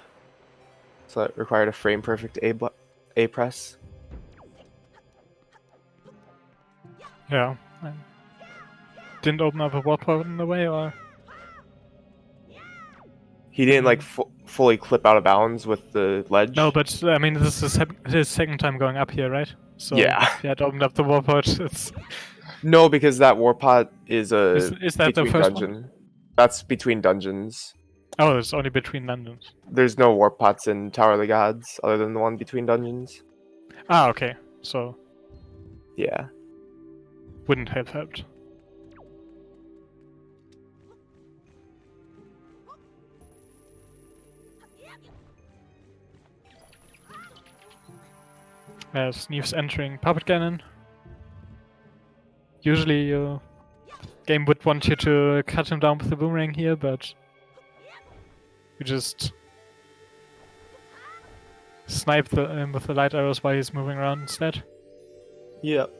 So it required a frame perfect A press. Yeah. Didn't open up a warp port in the way, or? He didn't like fully clip out of bounds with the ledge. No, but I mean, this is his second time going up here, right? So Yeah. if he had opened up the warp port, it's... No, because that war pot is Is that the between first dungeon. one? That's between dungeons. Oh, it's only between dungeons. There's no warp pots in Tower of the Gods other than the one between dungeons. Ah, okay. So Yeah. wouldn't have helped. As neefe's entering Puppet Cannon. Usually game would want you to cut him down with the boomerang here, but you just snipe him with the light arrows while he's moving around instead. Yep.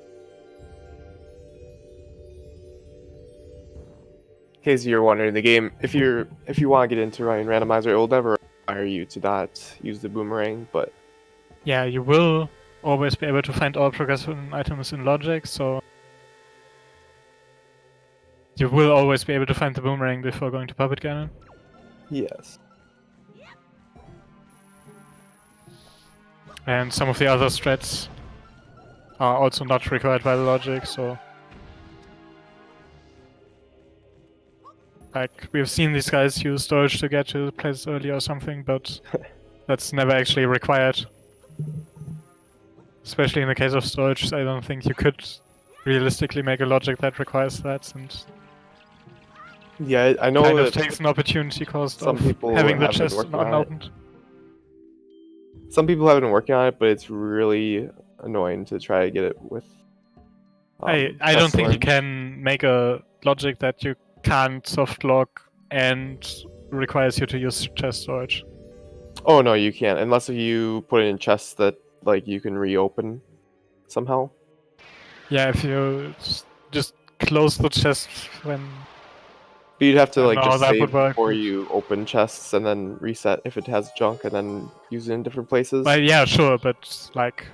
In case you're wondering, the game, if you want to get into running randomizer, it will never require you to not use the boomerang, but Yeah, you will always be able to find all progression items in logic, so you will always be able to find the boomerang before going to Puppet Cannon. Yes. And some of the other strats are also not required by the logic, so... Like, we've seen these guys use storage to get to the place early or something, but that's never actually required. Especially in the case of storage, I don't think you could realistically make a logic that requires that, and Yeah, I know kind of that takes an opportunity cost some of people having the have been chest working on it. unopened. Some people have been working on it, but it's really annoying to try to get it with. I chest don't think you storage. can make a logic that you can't soft lock and requires you to use chest storage. Oh no, you can't unless you put it in chests that like you can reopen somehow. Yeah, if you just close the chest when... But you'd have to I don't like know how just that save would work, before but- you open chests and then reset if it has junk and then use it in different places. Well, yeah, sure, but like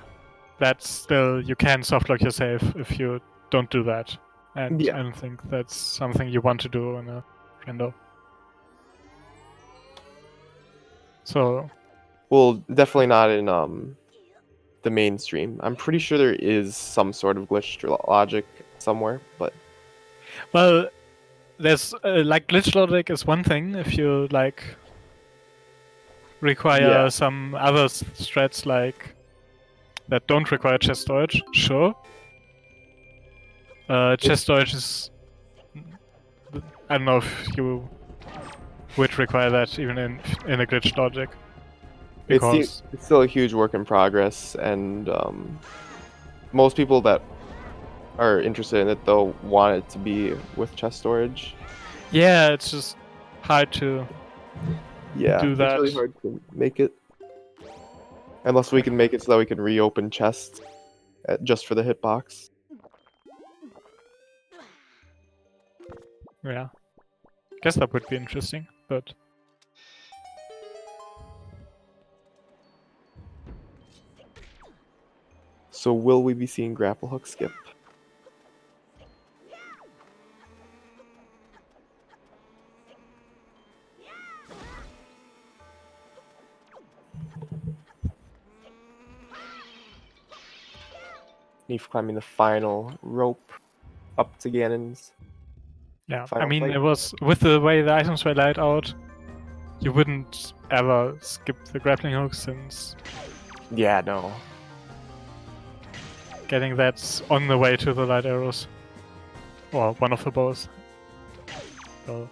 that's still, you can softlock your save if you don't do that, and Yeah. I don't think that's something you want to do in a rendo. So Well, definitely not in the mainstream. I'm pretty sure there is some sort of glitched logic somewhere, but well, there's like glitch logic is one thing if you like require Yeah. some other strats like that don't require chest storage, sure. Chest storage is, I don't know if you would require that even in a glitch logic, because it's still a huge work in progress, and most people that are interested in it though want it to be with chest storage. yeah, it's just hard to Yeah, do that. it's really hard to make it. Unless we can make it so that we can reopen chests just for the hitbox. Yeah, guess that would be interesting, but So will we be seeing grapple hook skip? Neefe climbing the final rope up to Ganon's. yeah, I Final mean, fight. it was with the way the items were laid out, you wouldn't ever skip the grappling hook, since Yeah, no. getting that on the way to the light arrows, or one of the bows. So,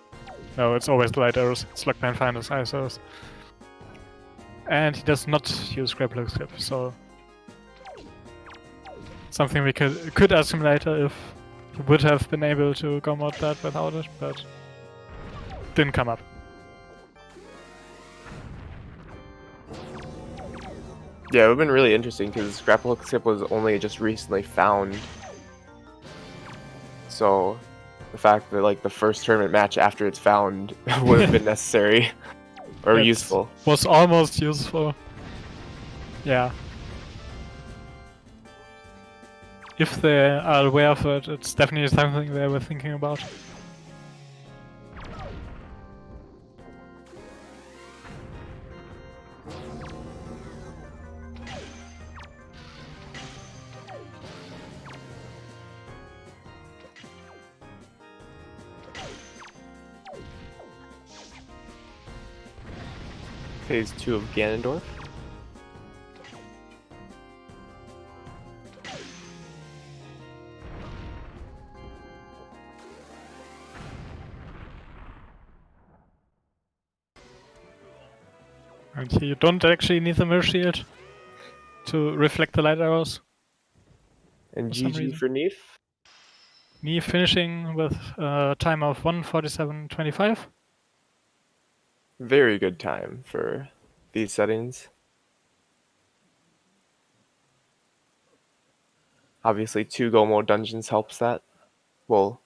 no, it's always the light arrows. It's Lockman Finder's ice arrows. And he does not use grappling hook skip, so something we could ask him later if he would have been able to go mod that without it, but didn't come up. Yeah, it would have been really interesting because grapple hook skip was only just recently found. So the fact that like the first tournament match after it's found would have been necessary or It useful. was almost useful. Yeah. If they are aware of it, it's definitely something they were thinking about. Phase 2 of Ganondorf. And here you don't actually need the mirror shield to reflect the light arrows. And For some GG reason. for Neefe. Me finishing with a time of 1:47.25. Very good time for these settings. Obviously 2 go mode dungeons helps that. Well,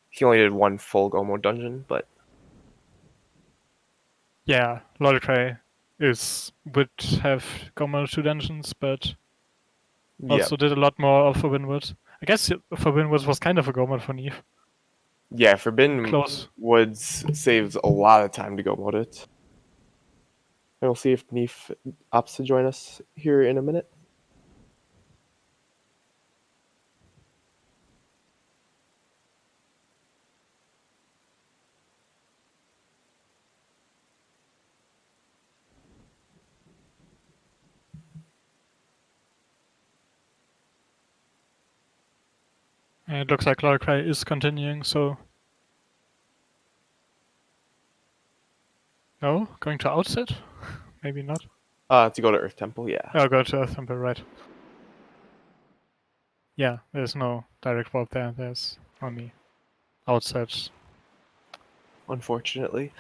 he only did 1 full go mode dungeon, but Yeah, Lolicry would have Gomo 2 dungeons, but yeah. also did a lot more of Forbidden Woods. I guess Forbidden Woods was kind of a Gomo for Neefe. Yeah, Forbidden Close. Woods saves a lot of time to go mode it. And we'll see if neefe opts to join us here in a minute. And it looks like Lolicry is continuing, so... No? Going to outset? Maybe not. To go to Earth Temple, yeah. Oh, go to Earth Temple, right. Yeah, there's no direct warp there. There's only outsets. Unfortunately.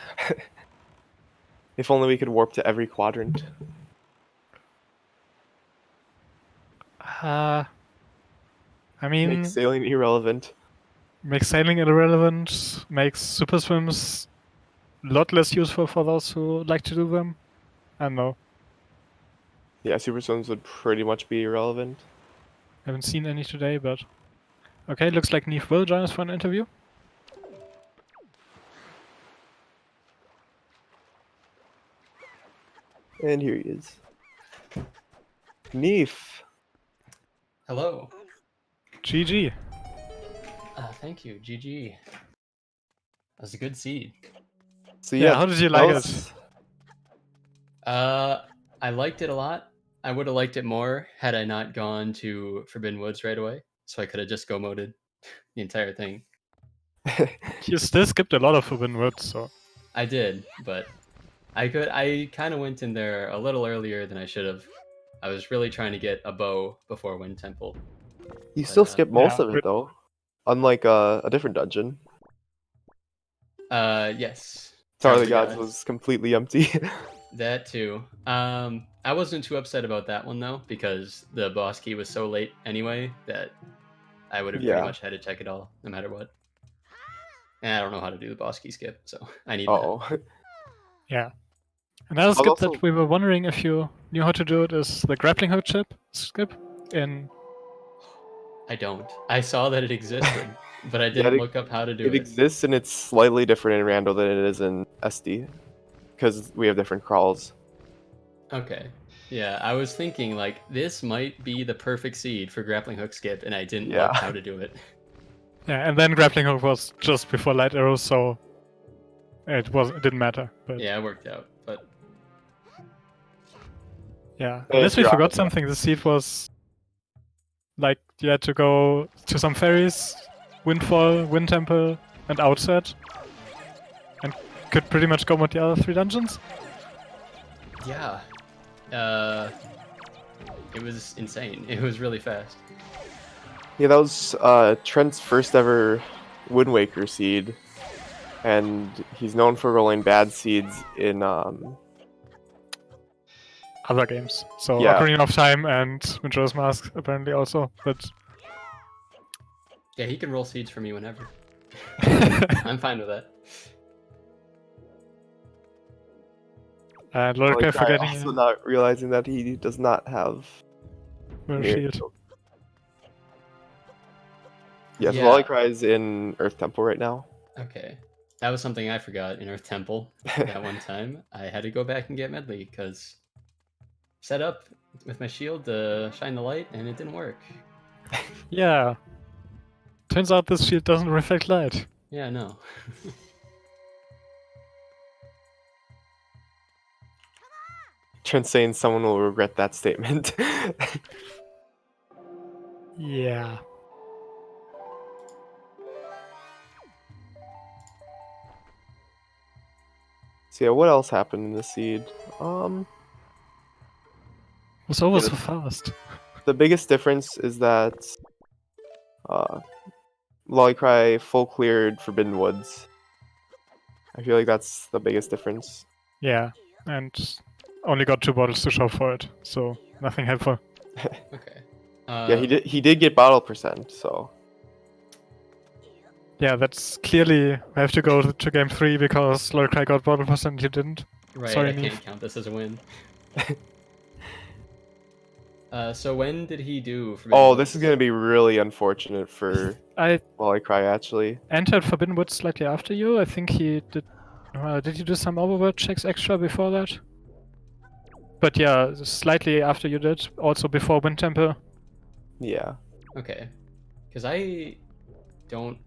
If only we could warp to every quadrant. I mean, Make sailing irrelevant. makes sailing irrelevant, makes super swims a lot less useful for those who like to do them. I don't know. Yeah, super swims would pretty much be irrelevant. Haven't seen any today, but... Okay, looks like neefe will join us for an interview. And here he is. neefe. Hello. GG. Thank you. GG. That was a good seed. So Yeah, yeah, how did you tell like us- I liked it a lot. I would have liked it more had I not gone to Forbidden Woods right away. So I could have just go moded the entire thing. You still skipped a lot of Forbidden Woods, so... I did, but I kind of went in there a little earlier than I should have. I was really trying to get a bow before Wind Temple. You still But, skip most yeah, of it but- though. Unlike a different dungeon. Yes. Tower of Tower the Gods was completely empty. That too. I wasn't too upset about that one though, because the boss key was so late anyway that I would have Yeah. pretty much had to check it all, no matter what. And I don't know how to do the boss key skip, so I need that. Oh. Yeah. Another I'll skip also- that we were wondering if you knew how to do it is the grappling hook skip in... I don't. I saw that it existed, but I didn't look up how to do It it. exists and it's slightly different in Randall than it is in SD. Because we have different crawls. Okay. Yeah, I was thinking like this might be the perfect seed for grappling hook skip, and I didn't Yeah. look how to do it. Yeah, and then grappling hook was just before light arrows, so... It didn't matter, but... Yeah, it worked out, but Yeah, Hey, unless we you're forgot out. something, the seed was like you had to go to some ferries, Windfall, Wind Temple, and Outset, and could pretty much go with the other 3 dungeons. yeah. It was insane. It was really fast. Yeah, that was Trent's first ever Wind Waker seed. And he's known for rolling bad seeds in Other games, so Yeah. Ocarina of Time and Majora's Mask apparently also, but Yeah, he can roll seeds for me whenever. I'm fine with that. and Like, Lolicry forgetting also not realizing that he does not have Mirror Mirror Shield. Yes, Yeah. Lolicry is in Earth Temple right now. Okay. That was something I forgot in Earth Temple that one time. I had to go back and get Medley because set up with my shield to shine the light and it didn't work. Yeah. Turns out this shield doesn't reflect light. Yeah, no. Trent's saying someone will regret that statement. Yeah. So yeah, what else happened in the seed? It's over Yeah, so that's- fast. The biggest difference is that Lolicry full cleared Forbidden Woods. I feel like that's the biggest difference. Yeah, and only got 2 bottles to show for it, so nothing helpful. Okay. Yeah, he did get bottle percent, so Yeah, that's clearly we have to go to game 3 because Lolicry got bottle percent, you didn't. Right, Sorry, I can't neefe. count this as a win. So when did he do Forbidden Oh, Woods? this is gonna be really unfortunate for I Lolicry, actually. entered Forbidden Woods slightly after you. I think he did. Did you do some overworld checks extra before that? But yeah, slightly after you did. Also before Wind Temple. Yeah. Okay. Because I don't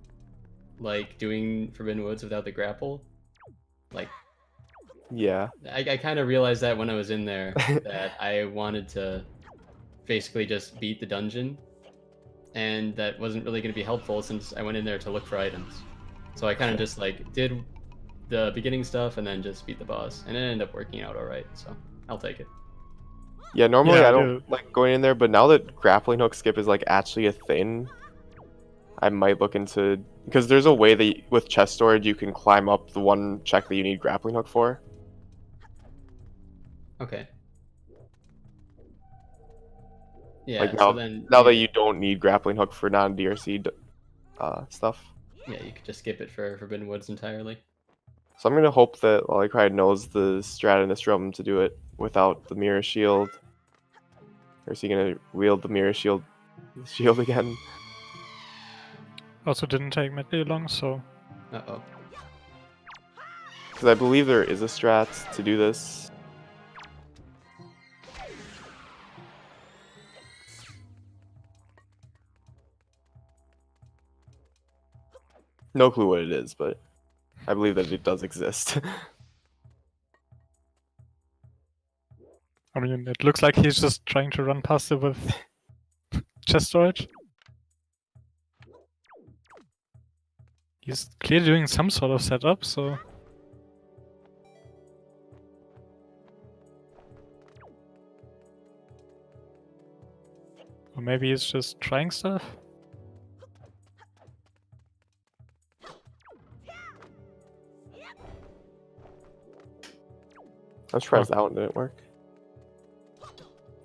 like doing Forbidden Woods without the grapple. Like, Yeah. I kind of realized that when I was in there, that I wanted to basically just beat the dungeon, and that wasn't really going to be helpful since I went in there to look for items. So I kind of just like did the beginning stuff and then just beat the boss, and it ended up working out all right. So I'll take it. Yeah, normally Yeah, I don't like going in there, but now that grappling hook skip is like actually a thing, I might look into, because there's a way that with chest storage you can climb up the one check that you need grappling hook for. Okay. Yeah. Like So now, then now that you don't need grappling hook for non-DRC stuff. yeah, you could just skip it for Forbidden Woods entirely. So I'm gonna hope that Lolicry knows the strat in this realm to do it without the mirror shield. Or is he gonna wield the mirror shield again? Also didn't take Medley long, so Uh-oh. Because I believe there is a strat to do this. No clue what it is, but I believe that it does exist. I mean, it looks like he's just trying to run past it with chest storage. He's clearly doing some sort of setup, so... Or maybe he's just trying stuff? I'm surprised that one didn't work.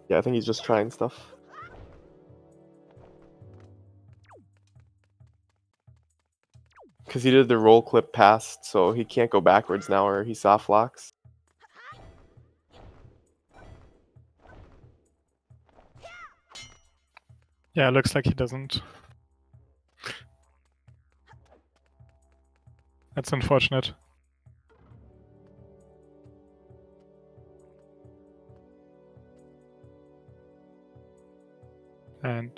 Yeah, I think he's just trying stuff. Because he did the roll clip past, so he can't go backwards now or he soft locks. Yeah, looks like he doesn't. That's unfortunate. And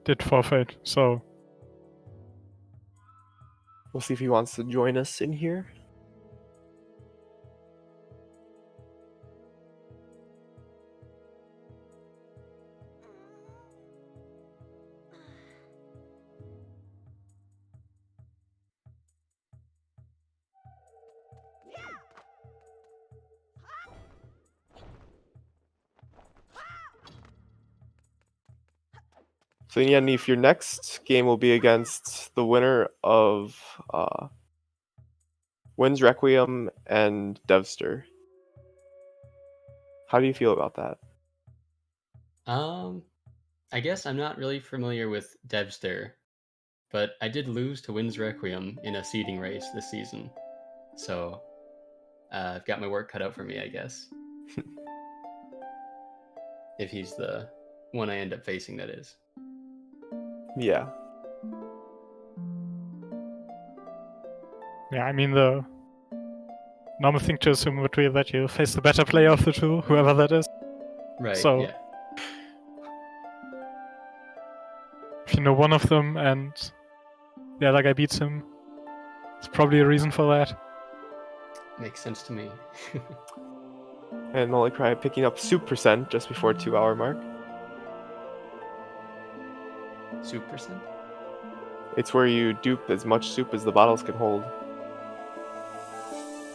did forfeit, so... We'll see if he wants to join us in here. So yeah, Neefe, your next game will be against the winner of Wind's Requiem and Devster. How do you feel about that? I guess I'm not really familiar with Devster, but I did lose to Wind's Requiem in a seeding race this season. So I've got my work cut out for me, I guess. If he's the one I end up facing, that is. Yeah. Yeah, I mean, the normal thing to assume would be that you face the better player of the two, whoever that is. Right, So, yeah. if you know one of them and the other guy beats him, it's probably a reason for that. Makes sense to me. And Lolicry picking up soup percent just before 2-hour mark. Soup percent? It's where you dupe as much soup as the bottles can hold.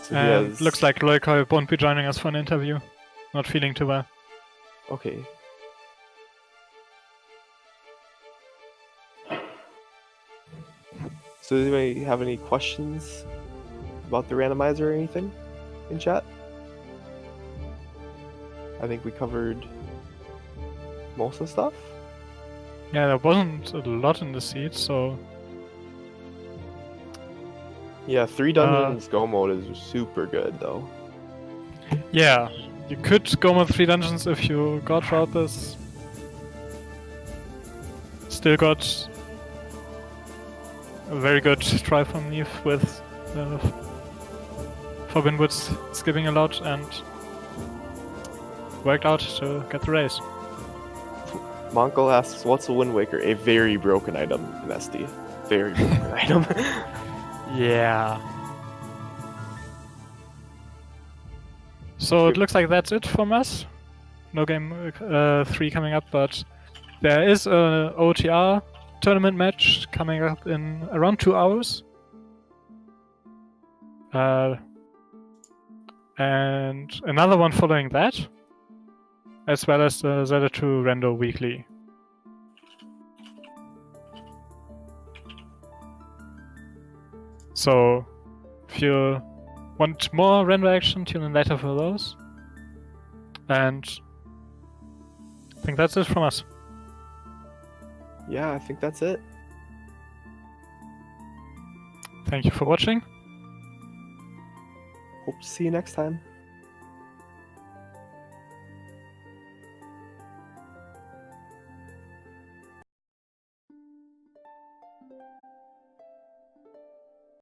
So he And has... looks like Lolicry won't be joining us for an interview. Not feeling too well. Okay. So does anybody have any questions about the randomizer or anything in chat? I think we covered most of the stuff. Yeah, there wasn't a lot in the seed, so... Yeah, 3 dungeons go mode is super good though. Yeah, You could go on 3 dungeons if you got throughout this. Still got a very good try from neefe with Forbidden Woods skipping a lot and worked out to get the race. Monko asks, what's a Wind Waker? A very broken item in SD. Very broken item. Yeah. So it looks like that's it from us. No game 3 coming up, but there is a OTR tournament match coming up in around 2 hours. And another one following that, as well as the Zelda 2 Rendo Weekly. So, if you want more Rendo action, tune in later for those. And I think that's it from us. Yeah, I think that's it. Thank you for watching. Hope to see you next time.